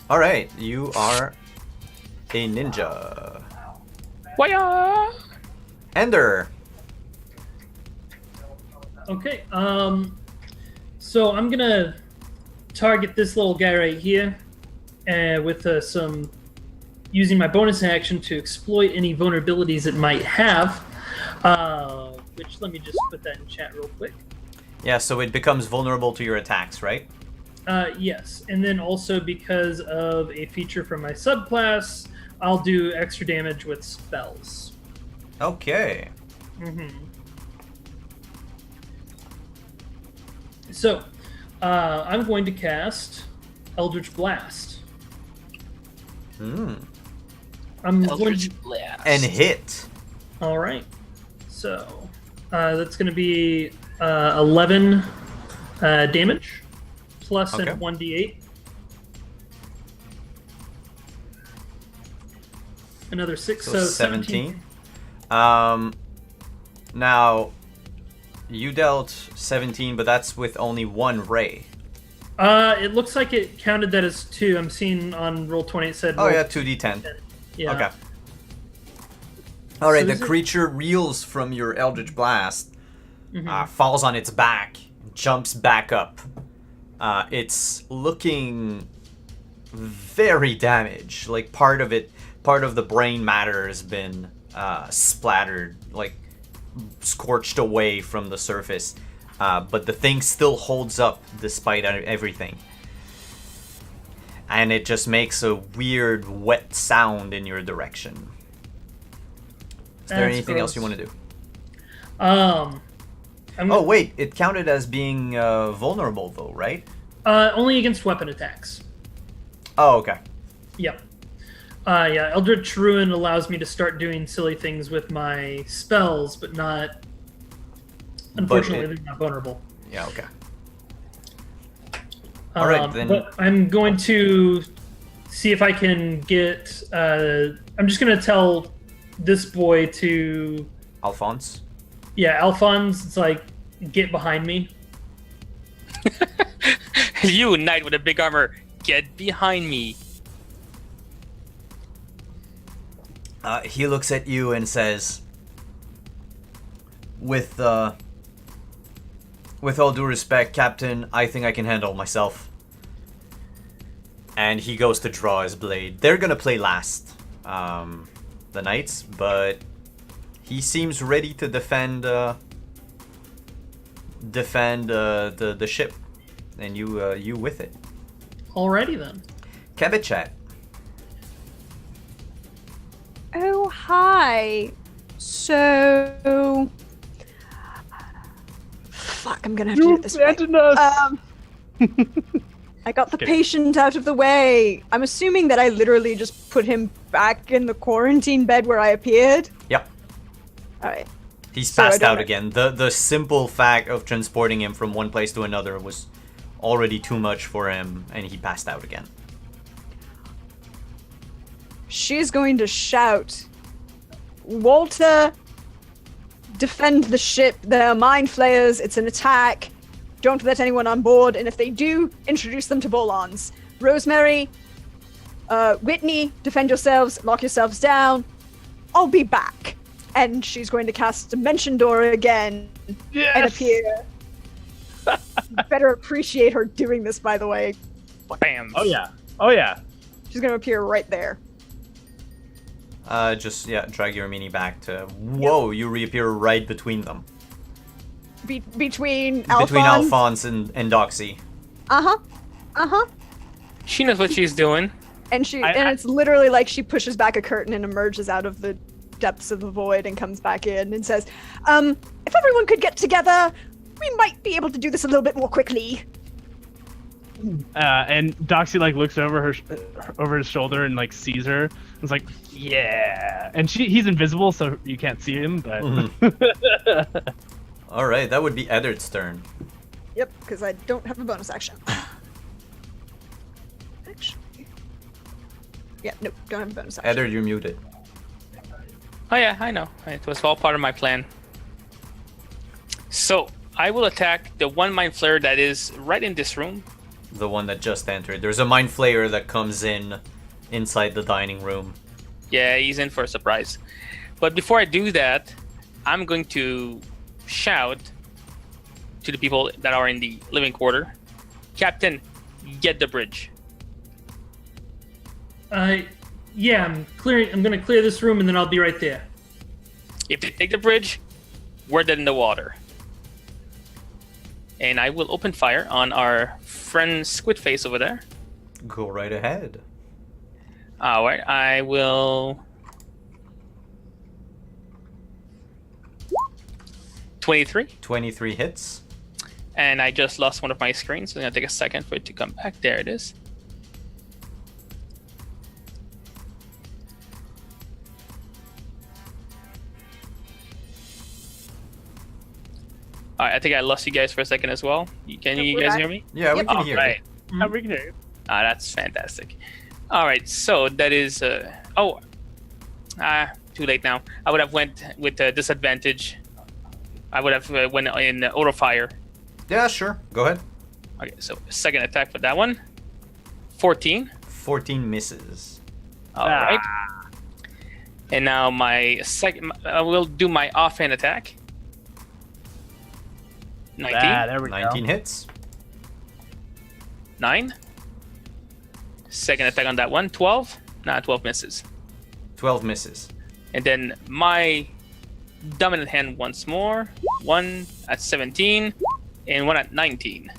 All right. You are a ninja. Waya! Ender. Okay. So I'm gonna target this little guy right here, with some using my bonus action to exploit any vulnerabilities it might have. Which let me just put that in chat real quick. Yeah, so it becomes vulnerable to your attacks, right? Yes, and then also because of a feature from my subclass, I'll do extra damage with spells. Okay. So, I'm going to cast Eldritch Blast. Hmm. I'm going Eldritch to, Blast. And hit. all right. So, that's going to be 11 damage plus Okay. an 1d8. Another 6, So so 17. Now, you dealt 17, but that's with only one ray. It looks like it counted that as 2. I'm seeing on Roll20 it said. Oh roll yeah, 2d10. Yeah. Okay. All right, So the is it- creature reels from your Eldritch Blast, Mhm. falls on its back, jumps back up. It's looking very damaged. Like part of the brain matter has been splattered, like scorched away from the surface. But the thing still holds up despite everything. And it just makes a weird wet sound in your direction. Is there That's anything else you gross. want to do? I'm Oh wait, it counted as being vulnerable though, right? only against weapon attacks. Oh, okay. Yep. Yeah, Eldritch Ruin allows me to start doing silly things with my spells, but not. Unfortunately, they're not vulnerable. Yeah, okay. All right, then. But I'm going to see if I can get. I'm just going to tell this boy to. Alphonse? Yeah, Alphonse, it's like, get behind me. You, knight with a big armor, get behind me. He looks at you and says, with all due respect, Captain, I think I can handle myself. And he goes to draw his blade. They're gonna play last, the knights, but he seems ready to defend the ship, and you with it. Alrighty then. Kevichat. Oh, hi. So. Fuck, I'm gonna have to do You it this way. abandoned us. I got the Okay. patient out of the way. I'm assuming that I literally just put him back in the quarantine bed where I appeared. Yep. Alright. He's So I passed don't out know. again. The simple fact of transporting him from one place to another was already too much for him, and he passed out again. She's going to shout, Walter, defend the ship. There are mind flayers. It's an attack. Don't let anyone on board. And if they do, introduce them to Bolons. Rosemary, Whitney, defend yourselves. Lock yourselves down. I'll be back. And she's going to cast Dimension Door again and Yes. appear. You better appreciate her doing this, by the way. Bam. Oh yeah. Oh yeah. She's going to appear right there. Drag your mini back to. Whoa! You reappear right between them. Between Between Alphonse. Alphonse and Doxy. Uh-huh. She knows what she's doing. And I- it's literally like she pushes back a curtain and emerges out of the depths of the void and comes back in and says, if everyone could get together, we might be able to do this a little bit more quickly. And Doxy like looks over his shoulder and like sees her. And is like, yeah. And he's invisible, so you can't see him. But All right, that would be Eddard's turn. Yep, because I don't have a bonus action. Actually. Yeah, nope, don't have a bonus action. Eddard, you're muted. Oh yeah, I know. It was all part of my plan. So I will attack the one mind flayer that is right in this room. The one that just entered. There's a mind flayer that comes in inside the dining room. Yeah, he's in for a surprise. But before I do that, I'm going to shout to the people that are in the living quarter, Captain, get the bridge. Yeah, I'm gonna clear this room and then I'll be right there. If they take the bridge, we're dead in the water. And I will open fire on our friend Squidface over there. Go right ahead. Alright, I will... 23. 23 hits. And I just lost one of my screens, so it's gonna take a second for it to come back. There it is. Alright, I think I lost you guys for a second as well. Can you guys hear me? Yeah, we Yep. can hear you. Alright. we can hear you. That's fantastic. Alright, so that is... too late now. I would have went with disadvantage. I would have went in auto fire. Yeah, sure. Go ahead. Okay, so second attack for that one. 14. 14 misses. All right. And now my second, I will do my offhand attack. 19. There we 19 go. hits. 9. Second attack on that one. 12. Nah, 12 misses. 12 misses. And then my dominant hand once more. 1 at 17 and 1 at 19.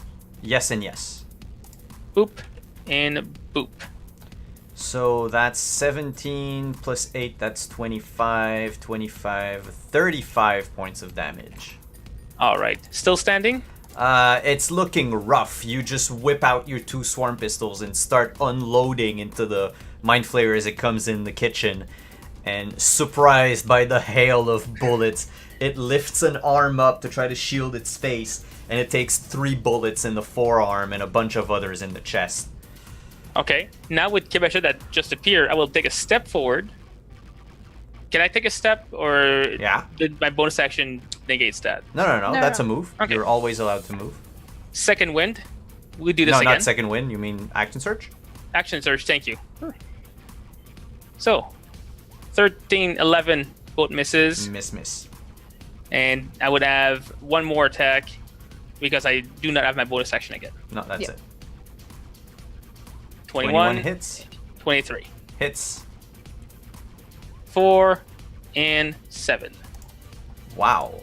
Yes and yes. Boop and boop. So that's 17 plus 8, that's 25, 35 points of damage. All right. Still standing? It's looking rough. You just whip out your 2 swarm pistols and start unloading into the mind flayer as it comes in the kitchen. And surprised by the hail of bullets, it lifts an arm up to try to shield its face, and it takes 3 bullets in the forearm and a bunch of others in the chest. Okay. Now with Kibesha that just appeared, I will take a step forward. Can I take a step, or Yeah. did my bonus action negates that? No, No, that's no. a move. Okay. You're always allowed to move. Second wind. We do this No, again. not second win. You mean action search? Action surge. Thank you. So, 13, 11, both misses, Miss. and I would have one more attack because I do not have my bonus action again. No, that's Yep. it. 21, hits. 23, Hits. 4, and 7. Wow.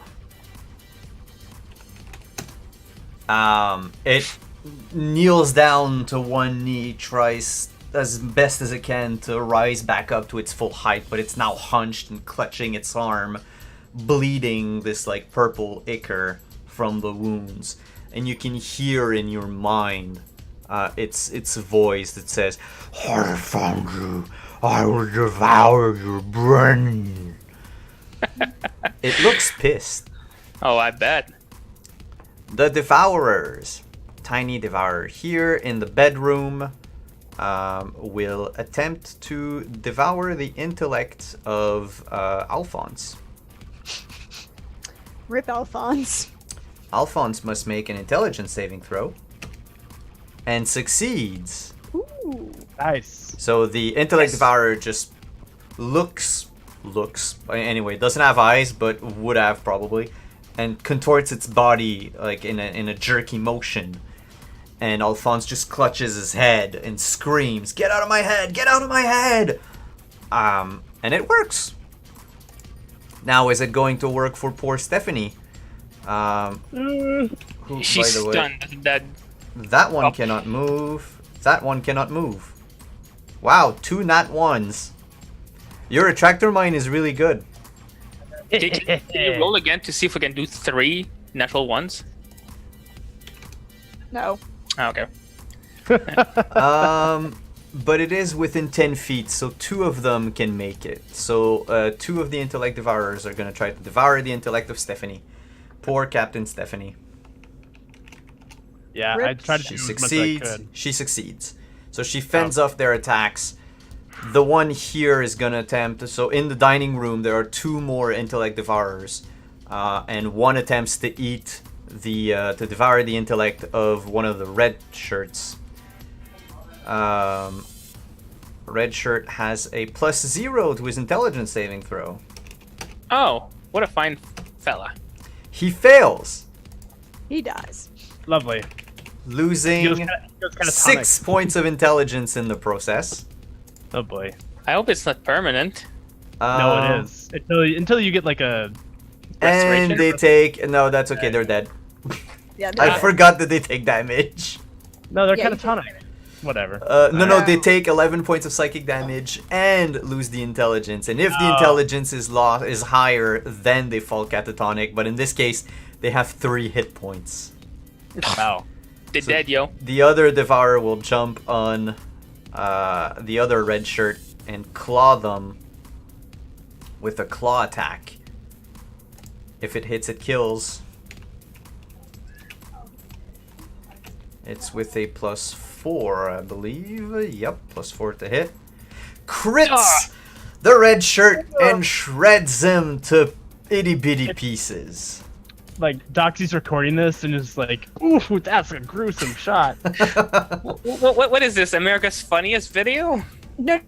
It kneels down to one knee, tries as best as it can to rise back up to its full height, but it's now hunched and clutching its arm, bleeding this like purple ichor from the wounds. And you can hear in your mind its voice that says, "I found you. I will devour your brain." It looks pissed. Oh, I bet. The Devourers, tiny devourer here in the bedroom, will attempt to devour the intellect of Alphonse. Rip Alphonse. Alphonse must make an intelligence saving throw and succeeds. Ooh. Nice. So the intellect devourer just looks anyway, doesn't have eyes but would have probably, and contorts its body like in a jerky motion. And Alphonse just clutches his head and screams, "Get out of my head! Get out of my head!" And it works. Now, is it going to work for poor Stephanie? Who, She's by the way, stunned. that one Oh. cannot move. That one cannot move. Wow, 2 nat ones. Your attractor mine is really good. Can you roll again to see if we can do 3 natural ones? No. Oh, okay. But it is within 10 feet, so 2 of them can make it. So 2 of the intellect devourers are gonna try to devour the intellect of Stephanie. Poor Captain Stephanie. Yeah, Rip. I tried to She do as much as I succeeds. could. She succeeds. So she fends off their attacks. The one here is gonna attempt. So in the dining room, there are 2 more intellect devourers, and one attempts to eat to devour the intellect of one of the red shirts. Red shirt has a +0 to his intelligence saving throw. Oh, what a fine fella. He fails, He dies. Lovely. losing He was kinda 6 points of intelligence in the process. Oh boy. I hope it's not permanent. No, Um, it is. Until you get like a. And Restoration? they take no, that's okay. They're dead. Yeah. I forgot that they take damage. No, they're Yeah, you catatonic. Whatever. No, they Wow. take 11 points of psychic damage and lose the intelligence. And if the Oh. intelligence is higher, then they fall catatonic. But in this case, they have 3 hit points. Wow. They're So- dead, yo. The other devourer will jump on the other red shirt and claw them with a claw attack. If it hits, it kills. It's with a +4, I believe. Yep, +4 to hit. Crits Ah. the red shirt and shreds him to itty bitty pieces. Like Doxy's recording this and is like, "Ooh, that's a gruesome shot." What is this? America's funniest video? No.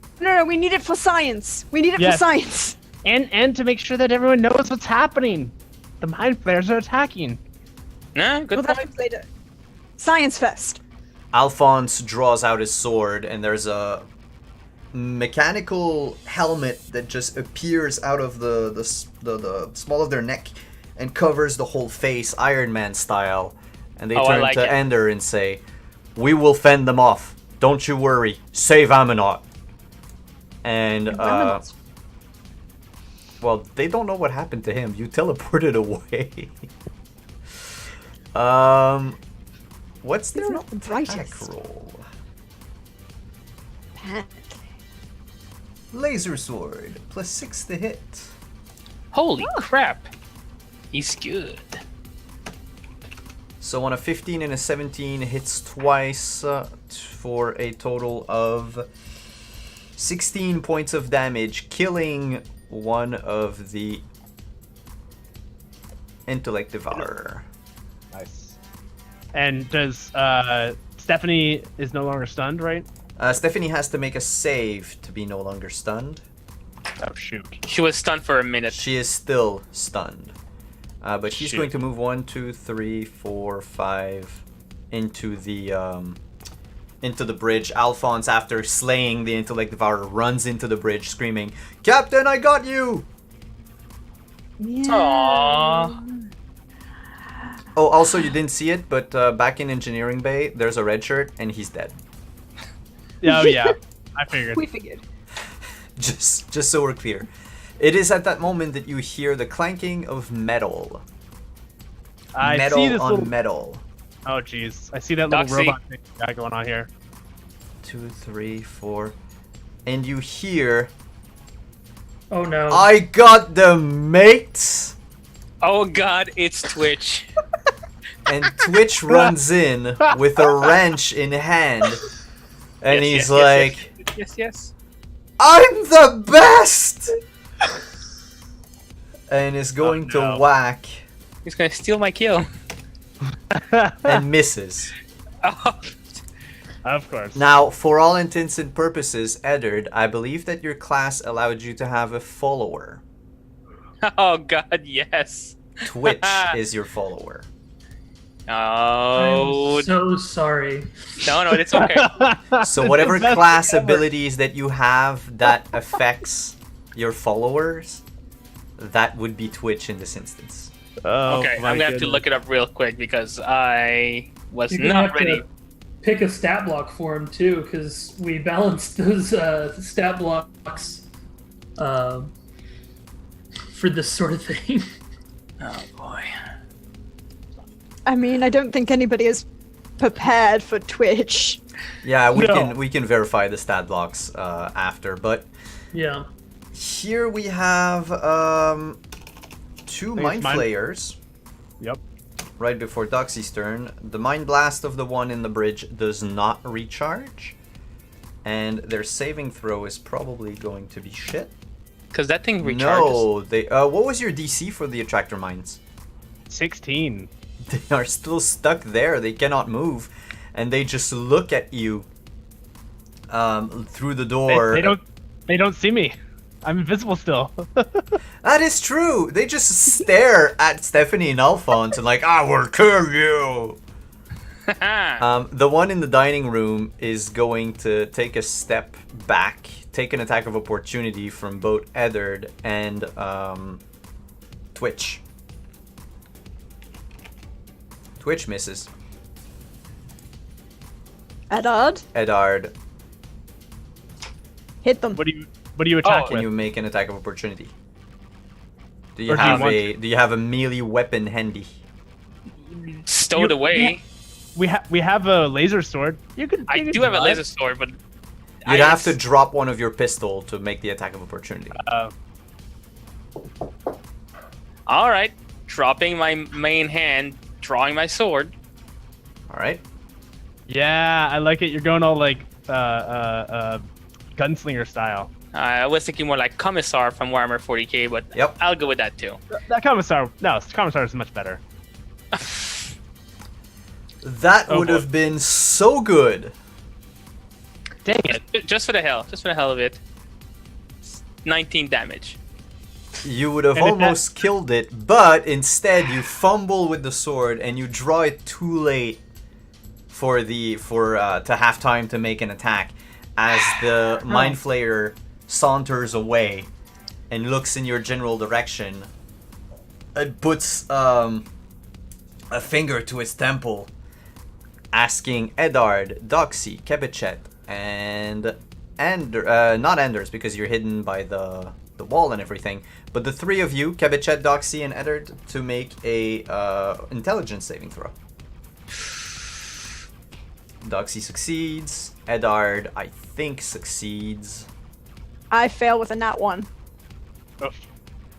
We need it for science. We need it Yes. for science. And to make sure that everyone knows what's happening. The mind flayers are attacking. Nah, good Well, that point. comes later. Science fest. Alphonse draws out his sword, and there's a mechanical helmet that just appears out of the small of their neck and covers the whole face, Iron Man style. And they Oh, I turn like to it. Ender and say, "We will fend them off. Don't you worry. Save Aminot." And well, they don't know what happened to him. You teleported away. What's their not the attack brightest. roll? Panic. Laser sword, +6 to hit. Holy crap. He's good. So on a 15 and a 17, hits twice for a total of 16 points of damage, killing one of the intellect devourer. Nice. And does Stephanie is no longer stunned, right? Stephanie has to make a save to be no longer stunned. Oh shoot. She was stunned for a minute. She is still stunned. But she's Shoot. going to move 1, 2, 3, 4, 5 into the bridge. Alphonse, after slaying the intellect devourer, runs into the bridge screaming, "Captain, I got you!" Aww. Oh, also, you didn't see it, but back in engineering bay, there's a red shirt, and he's dead. Oh yeah. I figured. We figured. Just so we're clear. It is at that moment that you hear the clanking of metal. I Metal see this on little. metal. Oh jeez. I see that little Doxy. robot thing we got going on here. 2, 3, 4. And you hear, Oh no. "I got them, mates!" Oh god, it's Twitch. And Twitch runs in with a wrench in hand. And Yes, he's yes, like, yes. "I'm the best!" And is going Oh, no. to whack He's gonna steal my kill. and misses. Oh, Of course. Now, for all intents and purposes, Eddard, I believe that your class allowed you to have a follower. oh god, yes. Twitch is your follower. Oh I'm so sorry. no, it's okay. So It's whatever the best class ever. abilities that you have that affects your followers, that would be Twitch in this instance. Oh, Okay, my I'm gonna have to goodness. look it up real quick because I was You're gonna not have ready. to pick a stat block for him too, because we balanced those stat blocks for this sort of thing. Oh boy. I mean, I don't think anybody is prepared for Twitch. Yeah, No. we can verify the stat blocks after, but Yeah. here we have two Think it's Mind Mind- Flayers Yep. right before Doxy's turn. The Mind Blast of the one in the bridge does not recharge, and their saving throw is probably going to be shit. Because that thing recharges. No, they. What was your DC for the Attractor Mines? 16. They are still stuck there. They cannot move, and they just look at you through the door. They don't see me. I'm invisible still. That is true. They just stare at Stephanie and Alphonse and like, I will kill you. The one in the dining room is going to take a step back, take an attack of opportunity from both Eddard and Twitch. Twitch misses. Eddard, Eddard, hit them. What do you attack can with? you make an attack of opportunity? Do you Or do you have want- do you have a melee weapon handy? Stowed You- away. We have a laser sword. You could. I do have a laser sword, but You'd have to drop one of your pistol to make the attack of opportunity. All right, dropping my main hand, drawing my sword. All right. Yeah, I like it. You're going all like gunslinger style. I was thinking more like Commissar from Warhammer 40k, but Yep. I'll go with that too. That commissar. No, commissar is much better. That Oh, would boy. have been so good. Dang it. Just for the hell of it. 19 damage. You would have And if almost killed it, but instead you fumble with the sword and you draw it too late for to have time to make an attack. As the Mind Flayer saunters away and looks in your general direction, it puts a finger to its temple, asking Eddard, Doxy, Kebichet, and not Anders because you're hidden by the wall and everything, but the three of you, Kebichet, Doxy, and Eddard, to make a intelligence saving throw. Doxy succeeds. Eddard, I think, succeeds. I fail with a nat 1. Oh,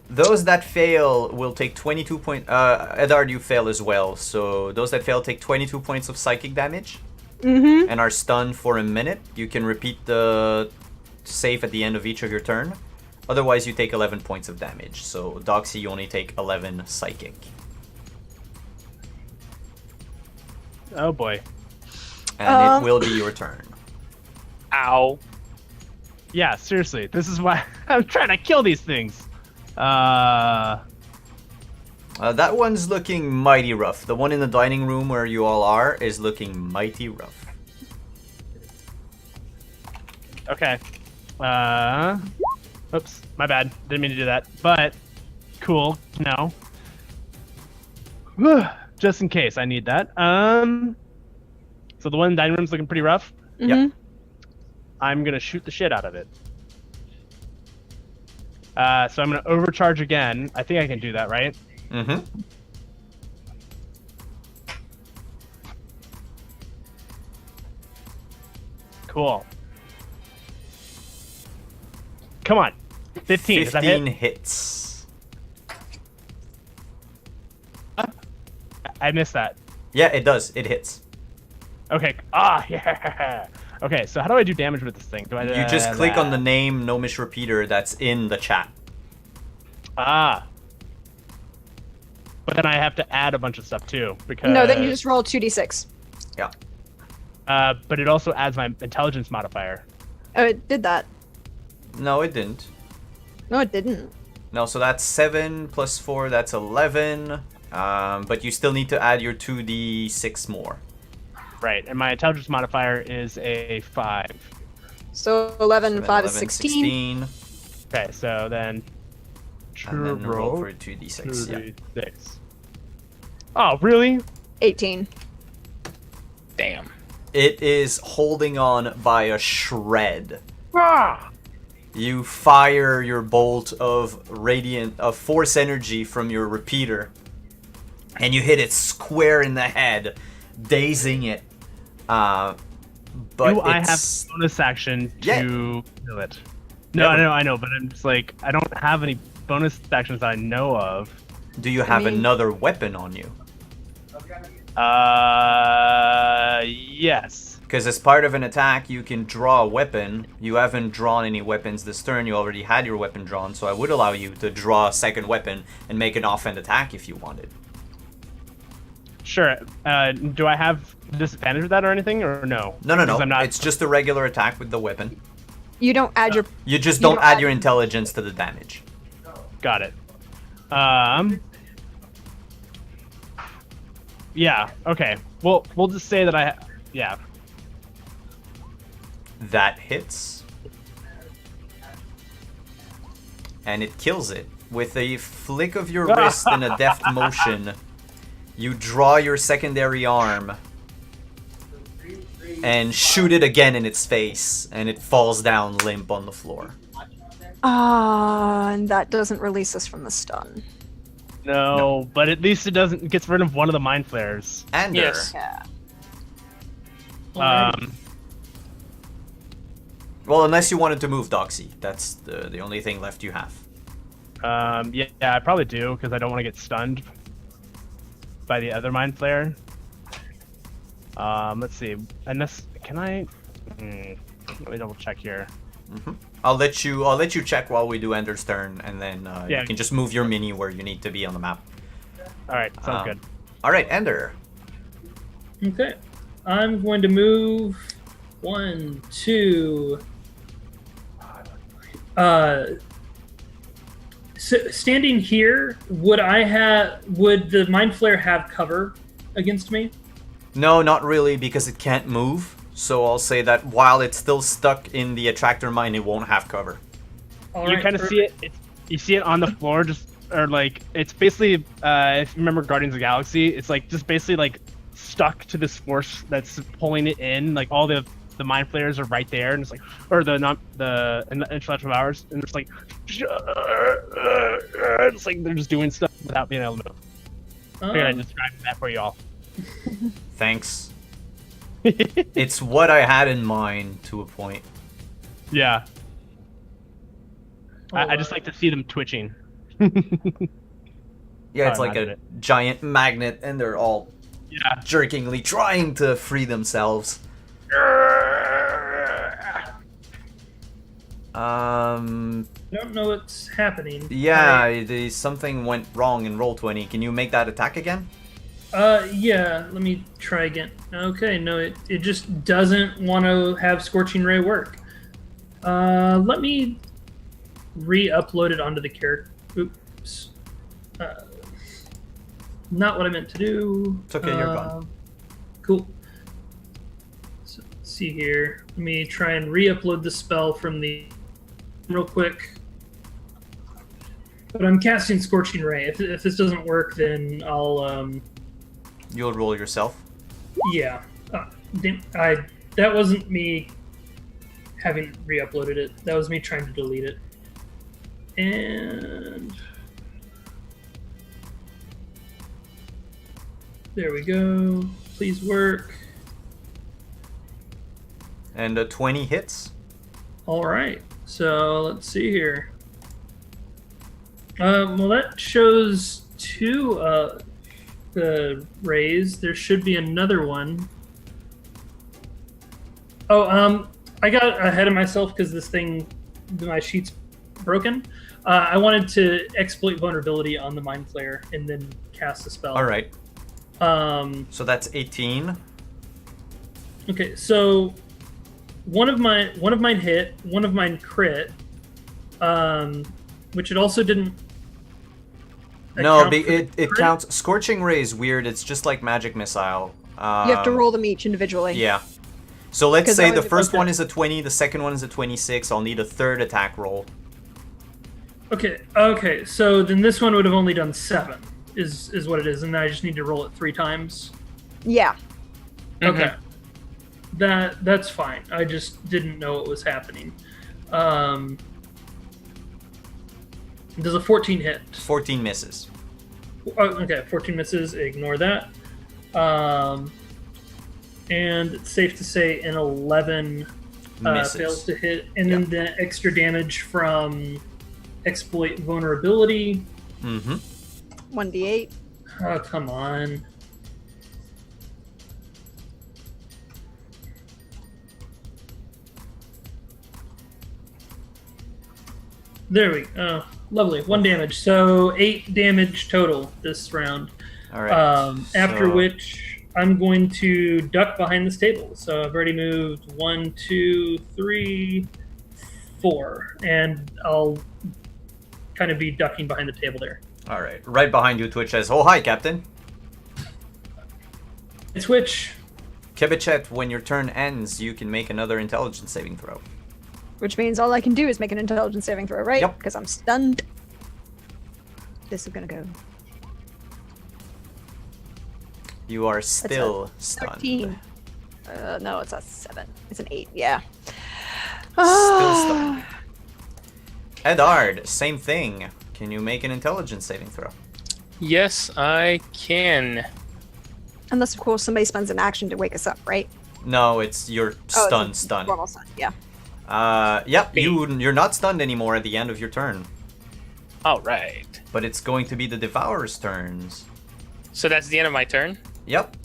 Those that fail will take 22 points. Eddard, you fail as well. So those that fail take 22 points of psychic damage Mm-hmm. and are stunned for a minute. You can repeat the save at the end of each of your turn. Otherwise, you take 11 points of damage. So Doxy, you only take 11 psychic. oh boy. And it will be your turn. Ow. Yeah, seriously. This is why I'm trying to kill these things. That one's looking mighty rough. The one in the dining room where you all are is looking mighty rough. Okay. Oops, my bad. Didn't mean to do that. But cool. No. Just in case I need that. So the one in the dining room's looking pretty rough. Yep. I'm gonna shoot the shit out of it. So I'm gonna overcharge again. I think I can do that, right? Mm-hmm. Cool. Come on. 15. Does that 15 hit? hits. I missed that. Yeah, it does. It hits. Okay. Ah, yeah. Okay, so how do I do damage with this thing? Do I? You just click on the name Nomish Repeater that's in the chat. Ah. But then I have to add a bunch of stuff too, because. No, then you just roll 2d6. Yeah. But it also adds my intelligence modifier. Oh, it did that. No, it didn't. No, it didn't. No, so that's 7 plus 4, that's 11. But you still need to add your 2d6 more. Right, and my intelligence modifier is a 5. So 11, So 5 is 11, 16. Okay, so then. And then roll for roll 2d6. Yeah. 36. Oh, really? 18. Damn. It is holding on by a shred. Ah! You fire your bolt of force energy from your repeater, and you hit it square in the head, dazing it. But Do I have it's- a bonus action Yeah. to do it? No, Yeah. I know, but I'm just like, I don't have any bonus actions that I know of. Do you have mean- another weapon on you? Yes. Because as part of an attack, you can draw a weapon. You haven't drawn any weapons this turn. You already had your weapon drawn, so I would allow you to draw a second weapon and make an offhand attack if you wanted. Sure. Do I have disadvantage with that or anything, or no? No. Because I'm not. It's just a regular attack with the weapon. You don't add your. You just You don't don't add add- your intelligence to the damage. Got it. Yeah. Okay. Well, we'll just say that yeah. That hits. And it kills it. With a flick of your wrist and a deft motion, you draw your secondary arm and shoot it again in its face, and it falls down limp on the floor. And that doesn't release us from the stun. No, but at least it gets rid of one of the mind flares. Ander, Yes. Yeah. Alrighty. well, unless you wanted to move Doxy, that's the only thing left you have. Yeah, I probably do because I don't want to get stunned by the other mind flare. Let's see. Unless can I? Let me double check here. I'll let you check while we do Ender's turn, and then Yeah. you can just move your mini where you need to be on the map. All right, sounds good. All right, Ender. Okay. I'm going to move 1, 2. Standing here, would the mind flare have cover against me? No, not really, because it can't move. So I'll say that while it's still stuck in the attractor mine, it won't have cover. You Alright, kind of see it. You see it on the floor, just or like it's basically. If you remember Guardians of the Galaxy, it's like just basically like stuck to this force that's pulling it in. Like all the mind flayers are right there, and it's like, or the intellectual hours, and it's like, it's like they're just doing stuff without being able to move. Figured I'd describe that for y'all. Thanks. It's what I had in mind to a point. Yeah. I just like to see them twitching. Yeah, it's Oh, like a imagine giant magnet, and they're all Yeah. jerkingly trying to free themselves. I don't know what's happening. Yeah, something went wrong in Roll20. Can you make that attack again? Yeah, let me try again. Okay, no, it just doesn't want to have Scorching Ray work. Let me re-upload it onto the character. Oops. Not what I meant to do. It's okay, you're gone. Cool. So, let's see here. Let me try and re-upload the spell from the real quick. But I'm casting Scorching Ray. If this doesn't work, then I'll You'll roll yourself. yeah. That wasn't me having re-uploaded it. That was me trying to delete it. And there we go. Please work. And a 20 hits. All right. So let's see here. Well, that shows two the rays. There should be another one. Oh, I got ahead of myself because my sheet's broken. I wanted to exploit vulnerability on the Mind Flayer and then cast a spell. All right. So that's 18. Okay, so one of mine hit, one of mine crit, which it also didn't. No, account for it the crit. counts. Scorching Ray is weird. It's just like Magic Missile. You have to roll them each individually. Yeah. So let's 'Cause say that the was- first okay. one is a 20, the second one is a 26. I'll need a third attack roll. Okay. So then this one would have only done 7, is what it is, and then I just need to roll it 3 times. Yeah. Okay. That's fine. I just didn't know what was happening. Does a 14 hit? 14 misses. Oh, okay, 14 misses. Ignore that. And it's safe to say an 11 Misses. fails to hit. And then the extra damage from exploit vulnerability. Mm-hmm. 1d8. Oh, come on. There we go. Oh, lovely. 1 damage. So 8 damage total this round. All right. After So- which I'm going to duck behind this table. So I've already moved 1, 2, 3, 4. And I'll kind of be ducking behind the table there. All right. Right behind you, Twitch says, "Oh, hi, Captain." Switch. Kibichet, when your turn ends, you can make another intelligence saving throw. Which means all I can do is make an intelligence saving throw, right? Yep. Because I'm stunned. This is gonna go You are still stunned. 13. No, it's a 7. It's an 8, yeah. Still stunned. Edard, same thing. Can you make an intelligence saving throw? Yes, I can. Unless, of course, somebody spends an action to wake us up, right? No, it's you're stunned. Normal stun, yeah. Yep, you're not stunned anymore at the end of your turn. All right. But it's going to be the Devourer's turns. So that's the end of my turn. Yep.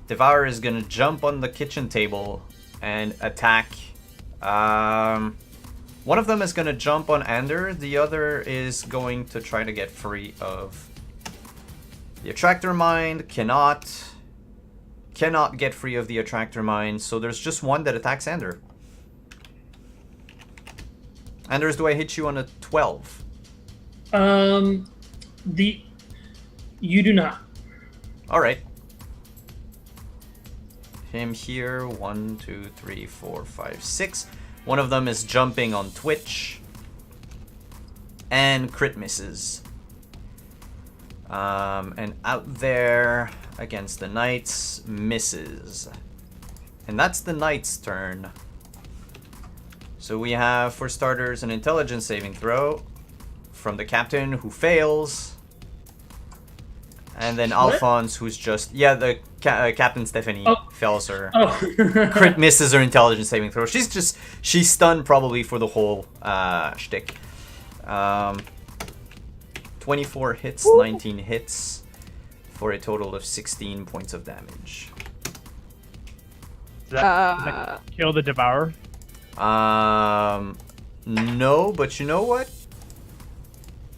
Devourer is gonna jump on the kitchen table and attack. One of them is gonna jump on Ander. The other is going to try to get free of the Attractor Mine. Cannot get free of the Attractor Mine. So there's just one that attacks Ander. Anders, do I hit you on a 12? You do not. Alright. Him here. 1, 2, 3, 4, 5, 6. One of them is jumping on Twitch. And crit misses. And out there against the Knights misses. And that's the Knight's turn. So we have, for starters, an intelligence saving throw from the captain, who fails. And then What? Alphonse, who's just... Yeah, the Captain Stephanie fails her. Oh. Crit misses her intelligence saving throw. She's stunned probably for the whole shtick. 24 hits, 19 hits, for a total of 16 points of damage. Does that kill the Devourer? No, but you know what?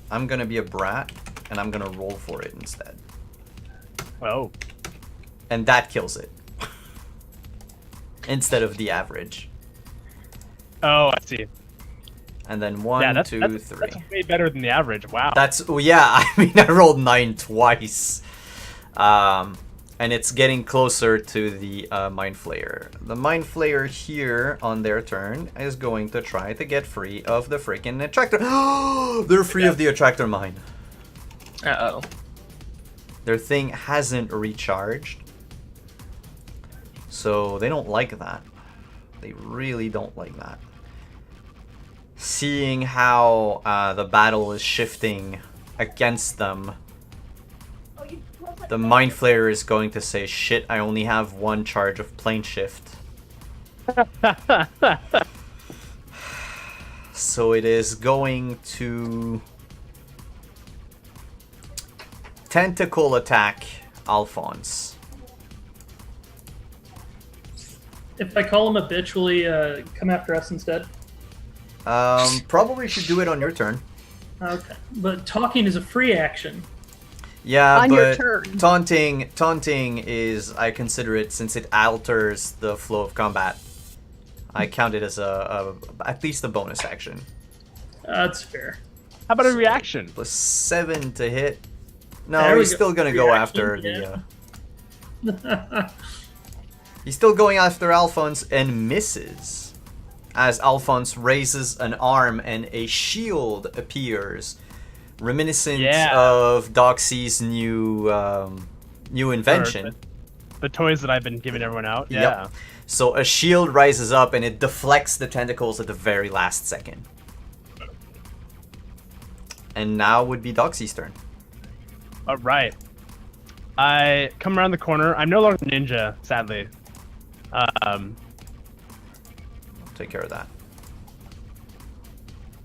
I'm gonna be a brat, and I'm gonna roll for it instead. Oh. And that kills it. Instead of the average. Oh, I see. And then 1, Yeah, 2, 3. that's way better than the average. Wow. That's, oh, yeah, I mean, I rolled 9 twice. And it's getting closer to the Mind Flayer. The Mind Flayer here on their turn is going to try to get free of the freaking Attractor. They're free of the Attractor Mine. Uh-oh. Their thing hasn't recharged. So they don't like that. They really don't like that. Seeing how the battle is shifting against them, the Mind Flayer is going to say, "Shit, I only have 1 charge of Plane Shift." So it is going to tentacle attack Alphonse. If I call him a bitch, will he come after us instead? Probably should do it on your turn. Okay. But talking is a free action. Yeah, On but your turn. taunting is, I consider it, since it alters the flow of combat, I count it as at least a bonus action. That's fair. How about a reaction? Plus 7 to hit. No, There we he's go. still gonna go Reaction, after yeah. the. He's still going after Alphonse and misses. As Alphonse raises an arm and a shield appears, reminiscent of Doxy's new invention. The toys that I've been giving everyone out. Yep. Yeah. So a shield rises up and it deflects the tentacles at the very last second. And now would be Doxy's turn. All right. I come around the corner. I'm no longer ninja, sadly. I'll take care of that.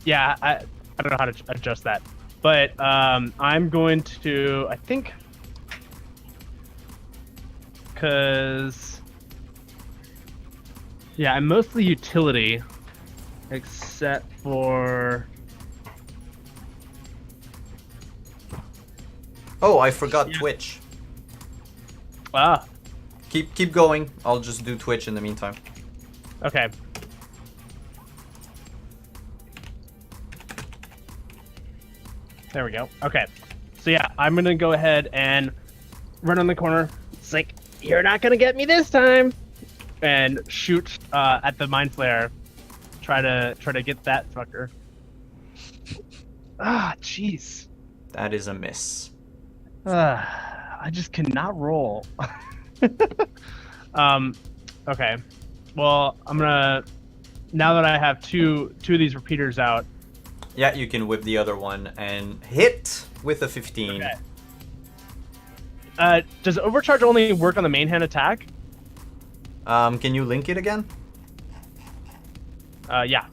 Yeah, I don't know how to adjust that. But I'm going to, I think, because, yeah, I'm mostly utility, except for, Oh, I forgot Yeah. Twitch. ah, Keep going. I'll just do Twitch in the meantime. okay. There we go. Okay. So yeah, I'm gonna go ahead and run on the corner. It's like, you're not gonna get me this time, and shoot at the mind flare. Try to get that fucker. Ah, jeez. That is a miss. I just cannot roll. Okay. Well, I'm gonna, now that I have two of these repeaters out. Yeah, you can whip the other one and hit with a 15. Okay. Does overcharge only work on the main hand attack? Can you link it again? Yeah.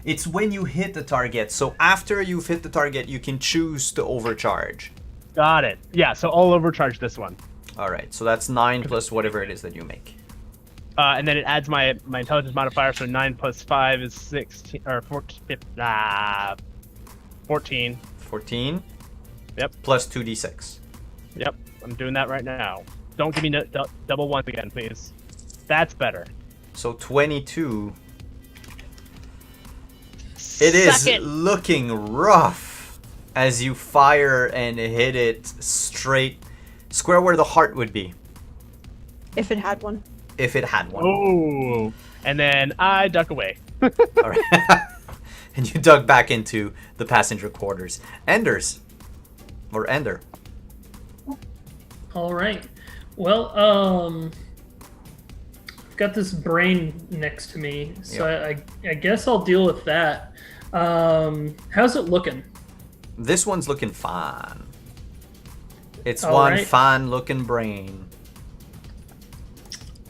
It's when you hit the target. So after you've hit the target, you can choose to overcharge. Got it. Yeah, so I'll overcharge this one. All right, so that's 9 plus whatever it is that you make. And then it adds my intelligence modifier, so 9 plus 5 is 16, or 14. 14. 14. Yep. Plus 2d6. Yep, I'm doing that right now. Don't give me double ones again, please. That's better. So 22. It is Suck it. looking rough as you fire and hit it straight square where the heart would be If it had one. if it had one. Oh, and then I duck away. All right. And you dug back into the passenger quarters. Enders. Or Ender. All right. Well, I've got this brain next to me, so I guess I'll deal with that. How's it looking? This one's looking fine. It's All one right. fine looking brain.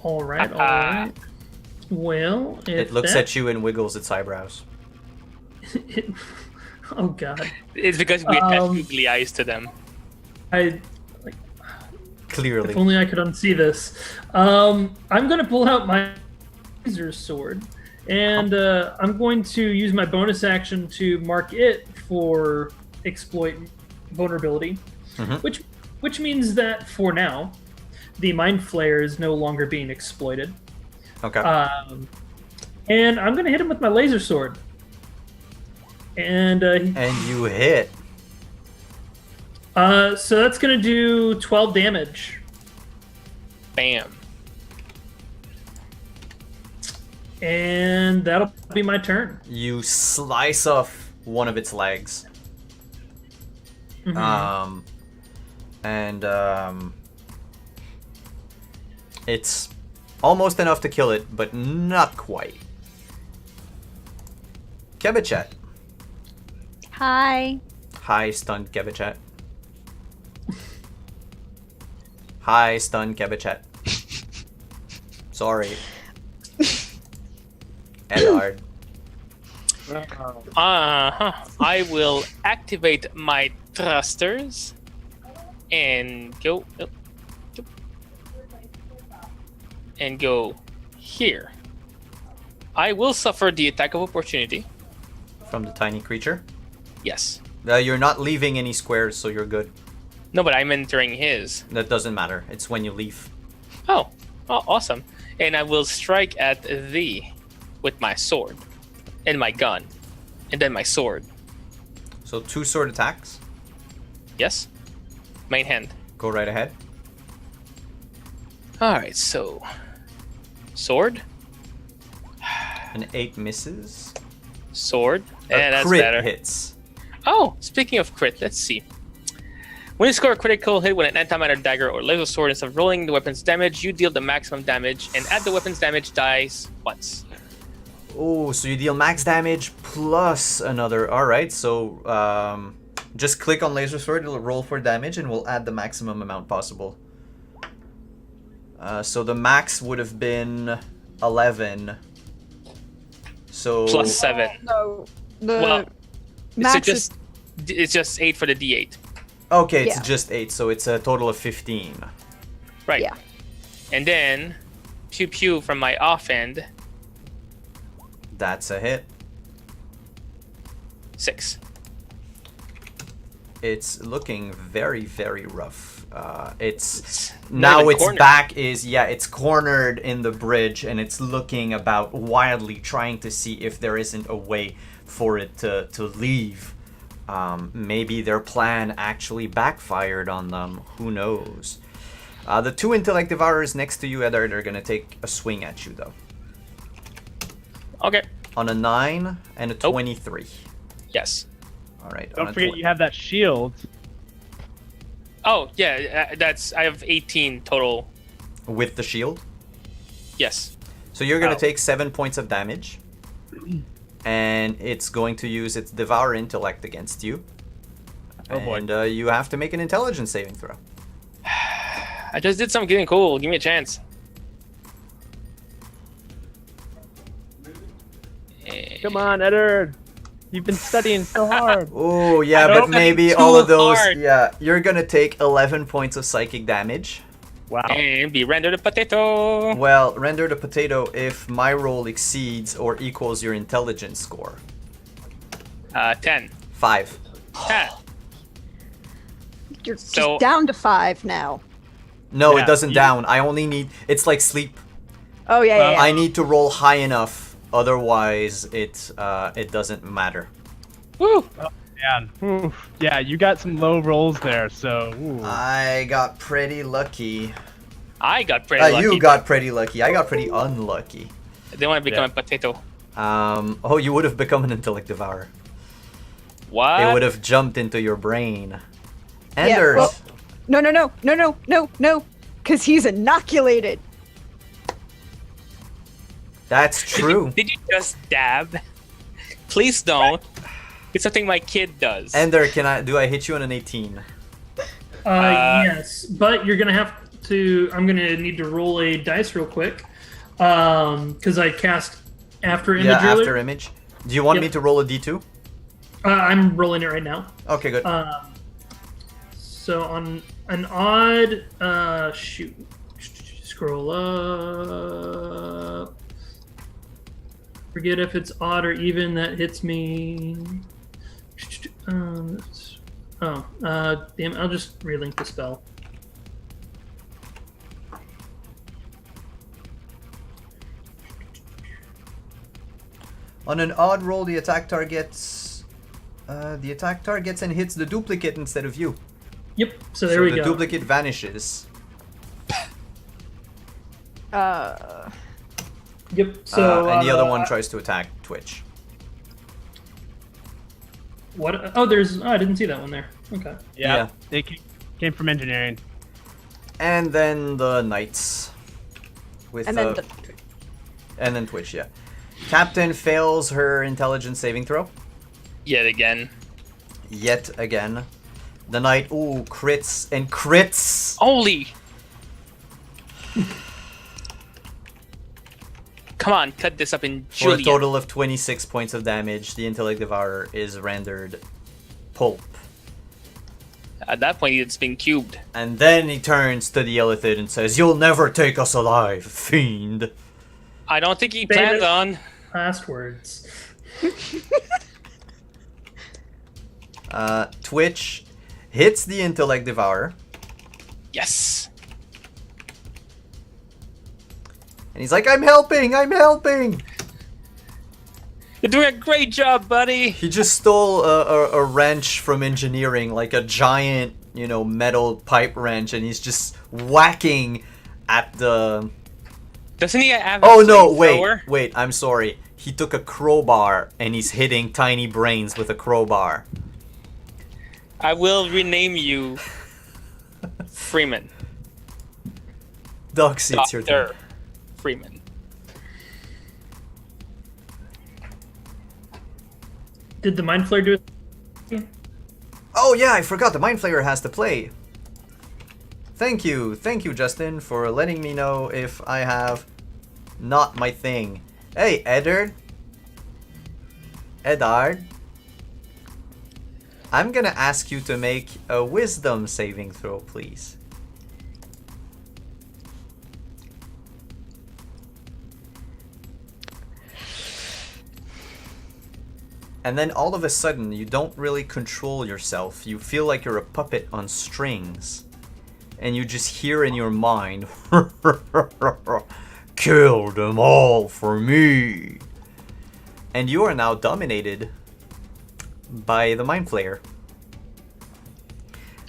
All right, all right. Well, It looks at you and wiggles its eyebrows. Oh God, It's because we attach googly eyes to them. I Clearly. if only I could unsee this. I'm gonna pull out my laser sword, and I'm going to use my bonus action to mark it for exploit vulnerability, Mhm. which means that for now, the mind flare is no longer being exploited. Okay. And I'm gonna hit him with my laser sword. And and you hit. so that's gonna do 12 damage. Bam. And that'll be my turn. You slice off one of its legs. Mhm. It's almost enough to kill it, but not quite. Kebichet. Hi. Hi, stunned Kebichet. Hi, stunned Kebichet. Sorry. Edard. I will activate my thrusters and go here. I will suffer the attack of opportunity. From the tiny creature. Yes. You're not leaving any squares, so you're good. No, but I'm entering his. That doesn't matter. It's when you leave. Oh, awesome. And I will strike at thee with my sword and my gun and then my sword. So 2 sword attacks. Yes? Main hand. Go right ahead. Alright, so sword, An 8 misses. sword, A and that's crit better. hits. Oh, speaking of crit, let's see. When you score a critical hit with an antimatter dagger or laser sword, instead of rolling the weapon's damage, you deal the maximum damage and add the weapon's damage dice once. Oh, so you deal max damage plus another. All right, so just click on laser sword. It'll roll for damage, and we'll add the maximum amount possible. So the max would have been 11. So Plus 7. No, the Well, max is it's just 8 for the D8. okay, it's Yeah. just 8, so it's a total of 15. Right. Yeah. And then, pew pew from my off end, That's a hit. 6. It's looking very, very rough. It's not now even its cornered. back is it's cornered in the bridge, and it's looking about wildly, trying to see if there isn't a way for it to leave. Maybe their plan actually backfired on them. Who knows? The two intellect devourers next to you, Eddard, are gonna take a swing at you though. Okay. On a 9 and a Nope. 23. Yes. All right. on Don't a forget you have that shield. Oh, yeah, I have 18 total. with the shield. Yes. So you're gonna Oh. take 7 points of damage, and it's going to use its devour intellect against you. Oh, boy. And you have to make an intelligence saving throw. I just did something cool. Give me a chance. Come on, Eddard. You've been studying so hard. Oh yeah, I but don't maybe study all too of those. hard. Yeah, you're gonna take 11 points of psychic damage. Wow. And be rendered a potato. Well, render the potato if my roll exceeds or equals your intelligence score. 10. 5. Ah, you're So- just down to 5 now. No, Yeah, it doesn't you- down. I only need. It's like sleep. Oh yeah, yeah, yeah. I need to roll high enough. Otherwise, it doesn't matter. woo. Man. Oof. Yeah, you got some low rolls there, so. Ooh. I got pretty lucky. I got pretty lucky. You got pretty lucky. I got pretty unlucky. They want to become Yeah. a potato. Oh, you would have become an intellect devourer. What? It would have jumped into your brain. Yeah, Anders. well- No, because he's inoculated. That's true. Did you just dab? Please don't. It's something my kid does. Ender, do I hit you on an 18? Yes, but you're gonna have to. I'm gonna need to roll a dice real quick, because I cast after image Yeah, earlier. after image. Do you want Yep. me to roll a d2? I'm rolling it right now. Okay, good. So on an odd, shoot, scroll up. Forget if it's odd or even. That hits me. Damn! I'll just relink the spell. On an odd roll, the attack targets and hits the duplicate instead of you. Yep. So there so we the go. duplicate vanishes. Yep. So And the other one tries to attack Twitch. What? Oh, there's. Oh, I didn't see that one there. Okay. Yeah. It came from engineering. And then the knights. With And then and then Twitch, yeah. Captain fails her intelligence saving throw. Yet again. Yet again. The knight, crits and crits! Holy! Come on, cut this up in For a julienne. total of 26 points of damage, the Intellect Devourer is rendered pulp. At that point, it's been cubed. And then he turns to the Illithid and says, "You'll never take us alive, fiend." I don't think he Famous. planned on. Last words. Twitch hits the Intellect Devourer, Yes. and he's like, I'm helping! You're doing a great job, buddy. He just stole a wrench from engineering, like a giant, metal pipe wrench, and he's just whacking at the... Doesn't he have? Oh a no, flamethrower? wait, I'm sorry. He took a crowbar, and he's hitting tiny brains with a crowbar. I will rename you Freeman. Doxy, it's your turn. Dr. Freeman. Did the Mind Flare do it? Oh yeah, I forgot the Mind Flayer has to play. Thank you, Justin, for letting me know if I have not my thing. Hey, Eddard. I'm gonna ask you to make a Wisdom saving throw, please. And then all of a sudden, you don't really control yourself. You feel like you're a puppet on strings. And you just hear in your mind, kill them all for me. And you are now dominated by the Mind Flayer.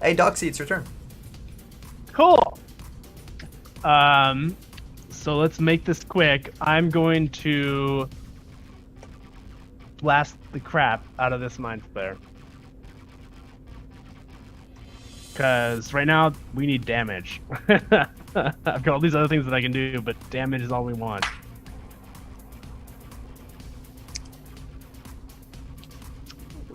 Hey, Doxy, it's your turn. Cool. So let's make this quick. I'm going to blast the crap out of this Mind Flayer. Because right now, we need damage. I've got all these other things that I can do, but damage is all we want.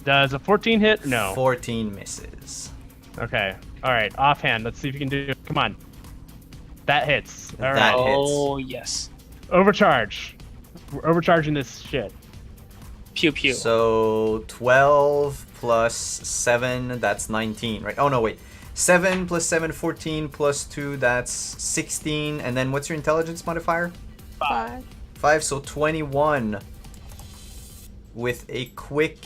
Does a 14 hit? No. 14 misses. Okay. Alright, offhand. Let's see if you can do it. Come on. That hits. Alright. That Oh, yes. Overcharge. We're overcharging this shit. Pew pew. So 12 plus 7, that's 19, right? Oh no, wait. 7 plus 7, 14 plus 2, that's 16. And then what's your intelligence modifier? 5. 5, so 21. With a quick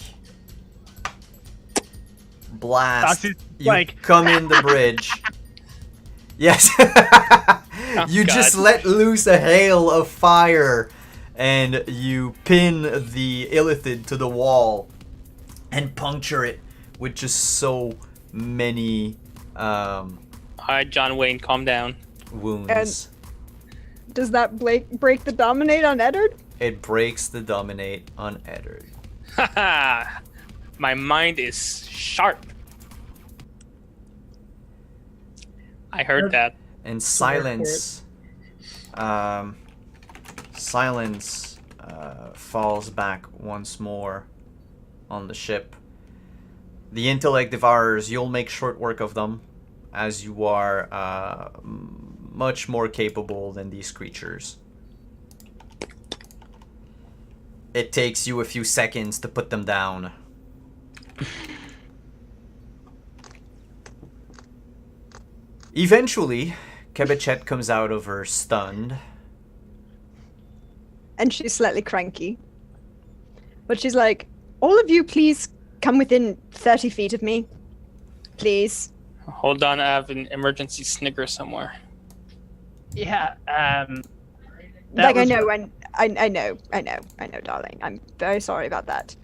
blast, Doxy's you like- come in the bridge. Yes. You God. just let loose a hail of fire and you pin the Illithid to the wall and puncture it with just so many Alright, John Wayne, calm down. wounds. Does that break the dominate on Eddard? It breaks the dominate on Eddard. Haha! My mind is sharp. I heard that. And silence, falls back once more on the ship. The intellect devourers, you'll make short work of them, as you are much more capable than these creatures. It takes you a few seconds to put them down. Eventually, Kebechet comes out of her stunned. And she's slightly cranky. But she's like, all of you please come within 30 feet of me. Please. Hold on, I have an emergency snicker somewhere. Yeah, Like, was- I know, darling. I'm very sorry about that.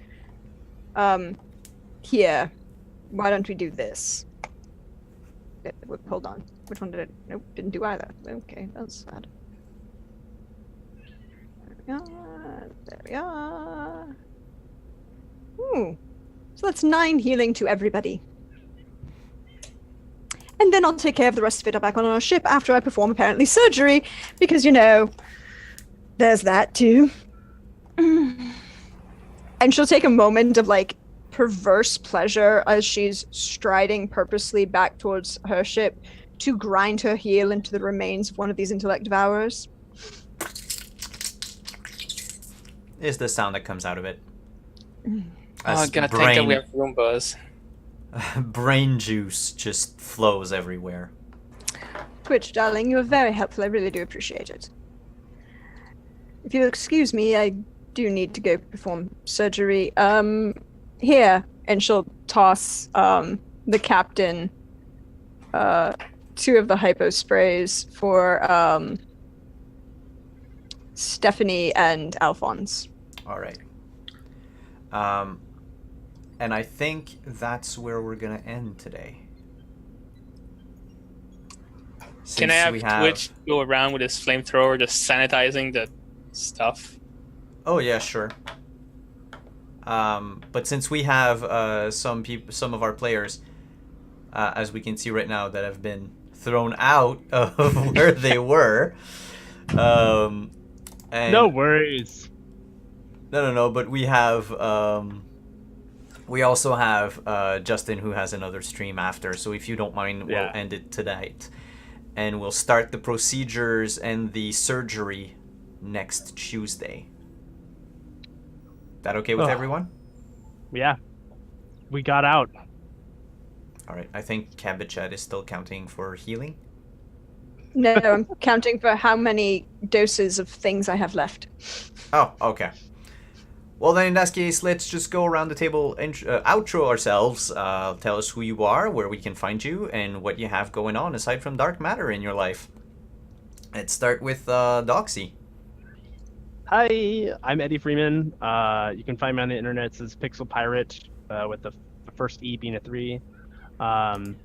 Here. Why don't we do this? Hold on. Which one did it? Nope, didn't do either. Okay, that's sad. There we are. Ooh. So that's 9 healing to everybody. And then I'll take care of the rest of it back on our ship after I perform apparently surgery, because, you know, there's that too. And she'll take a moment of, like, perverse pleasure as she's striding purposely back towards her ship to grind her heel into the remains of one of these intellect devourers. Is the sound that comes out of it. Oh As god, thank God we have Roombas. brain juice just flows everywhere. Twitch, darling, you are very helpful. I really do appreciate it. If you'll excuse me, I do need to go perform surgery. Here. And she'll toss the captain 2 of the hypo sprays for Stephanie and Alphonse. All right. And I think that's where we're gonna end today. Can I have Twitch go around with his flamethrower just sanitizing the stuff? Oh yeah, sure. But since we have some of our players, as we can see right now, that have been thrown out of where they were. And No worries. No. But we have we also have Justin, who has another stream after. So if you don't mind, we'll end it tonight, and we'll start the procedures and the surgery next Tuesday. That okay with everyone? Yeah. We got out. All right. I think Cabichat is still counting for healing. No, I'm counting for how many doses of things I have left. Oh, okay. Well, then in that case, let's just go around the table and outro ourselves. Tell us who you are, where we can find you, and what you have going on aside from dark matter in your life. Let's start with Doxy. Hi, I'm Eddie Freeman. You can find me on the internet as Pixel Pirate, with the first E being a 3. I'm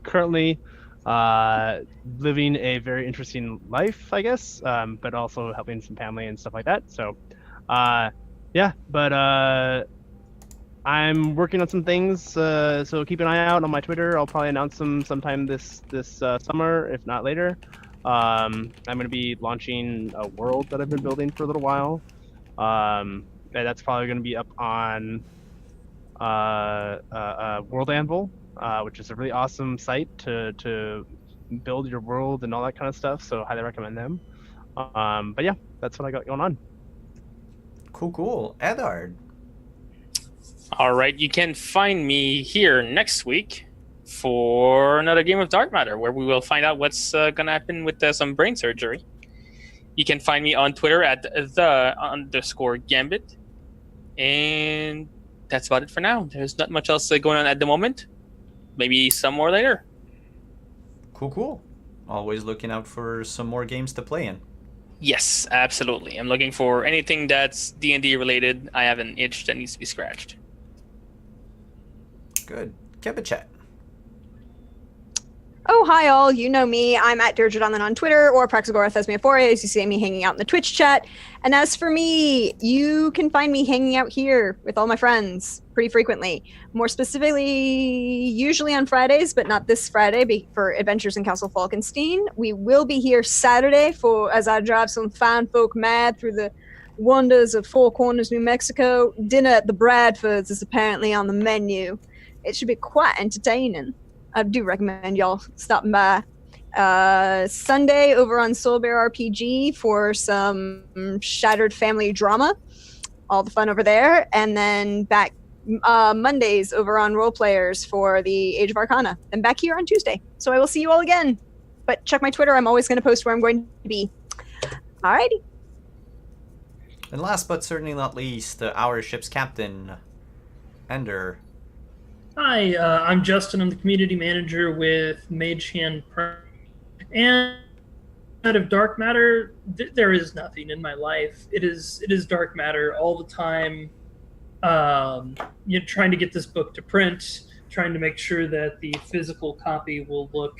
currently living a very interesting life, I guess, but also helping some family and stuff like that. So, I'm working on some things, so keep an eye out on my Twitter. I'll probably announce them sometime this summer, if not later. I'm going to be launching a world that I've been building for a little while. And that's probably going to be up on World Anvil, which is a really awesome site to build your world and all that kind of stuff. So highly recommend them. But yeah, that's what I got going on. Cool. Eddard. All right, you can find me here next week for another game of Dark Matter, where we will find out what's going to happen with some brain surgery. You can find me on Twitter at _Gambit. And that's about it for now. There's not much else going on at the moment. Maybe some more later. Cool. Always looking out for some more games to play in. Yes, absolutely. I'm looking for anything that's D&D related. I have an itch that needs to be scratched. Good. Cabichat. Oh, hi all. You know me. I'm at Dirgedonnen on Twitter or Praxagora Thesmia4, as you see me hanging out in the Twitch chat. And as for me, you can find me hanging out here with all my friends pretty frequently. More specifically, usually on Fridays, but not this Friday for Adventures in Castle Falkenstein. We will be here Saturday as I drive some fine folk mad through the wonders of Four Corners, New Mexico. Dinner at the Bradfords is apparently on the menu. It should be quite entertaining. I do recommend y'all stopping by. Sunday over on Soulbear RPG for some Shattered Family drama. All the fun over there. And then back Mondays over on Role Players for the Age of Arcana. And back here on Tuesday. So I will see you all again. But check my Twitter. I'm always going to post where I'm going to be. Alrighty. And last but certainly not least, our ship's captain, Ender. Hi, I'm Justin. I'm the community manager with Mage Hand Prime. And out of Dark Matter, there is nothing in my life. It is Dark Matter all the time. Trying to get this book to print, trying to make sure that the physical copy will look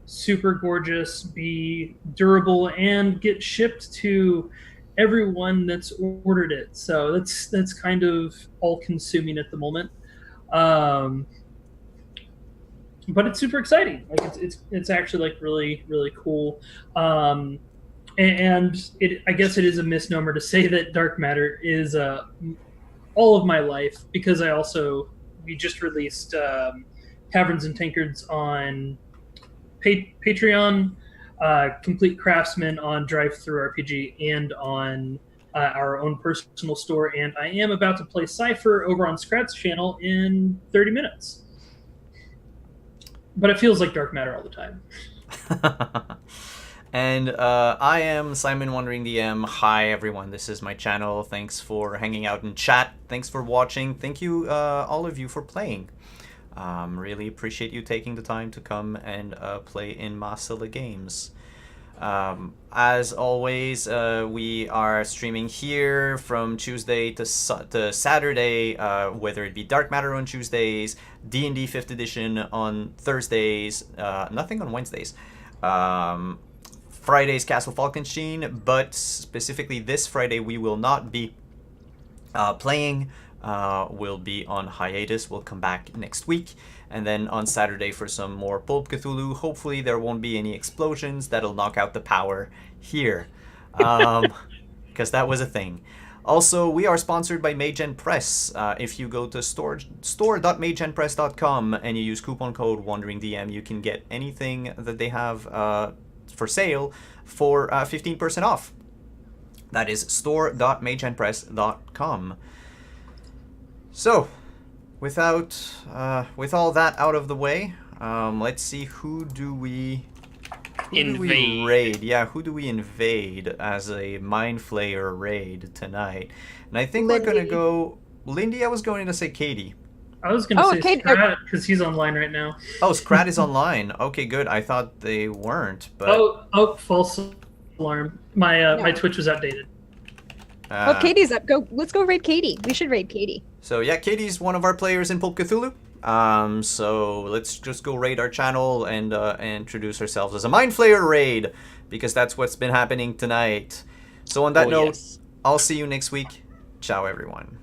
super gorgeous, be durable, and get shipped to everyone that's ordered it. So that's kind of all-consuming at the moment. But it's super exciting. Like it's actually like really, really cool. And I guess it is a misnomer to say that Dark Matter is all of my life, because we just released Taverns and Tankards on Patreon, Complete Craftsman on Drive-Thru RPG, and on our own personal store, and I am about to play Cypher over on Scrat's channel in 30 minutes. But it feels like Dark Matter all the time. And I am Simon Wandering DM. Hi everyone, this is my channel. Thanks for hanging out in chat. Thanks for watching. Thank you all of you for playing. Really appreciate you taking the time to come and play in Masala Games. As always, we are streaming here from Tuesday to Saturday, whether it be Dark Matter on Tuesdays, D&D 5th edition on Thursdays, nothing on Wednesdays, Fridays Castle Falkenstein, but specifically this Friday we will not be playing. will be on hiatus. We'll come back next week. And then on Saturday for some more Pulp Cthulhu. Hopefully there won't be any explosions that'll knock out the power here. Because that was a thing. Also, we are sponsored by Magen Press. If you go to store.magenpress.com and you use coupon code WanderingDM, you can get anything that they have for sale for 15% off. That is store.magenpress.com. So, with all that out of the way, let's see, who do we raid? Yeah, who do we invade as a Mind Flayer raid tonight? And I think we're gonna go Lindy. I was going to say Katie. I was going to say Scrat because he's online right now. Oh, Scrat is online. Okay, good. I thought they weren't, but oh, false alarm. My Twitch was outdated. Oh, Katie's up. Let's go raid Katie. We should raid Katie. So yeah, Katie's one of our players in Pulp Cthulhu. So let's just go raid our channel and introduce ourselves as a Mind Flayer raid, because that's what's been happening tonight. So on that note, yes. I'll see you next week. Ciao, everyone.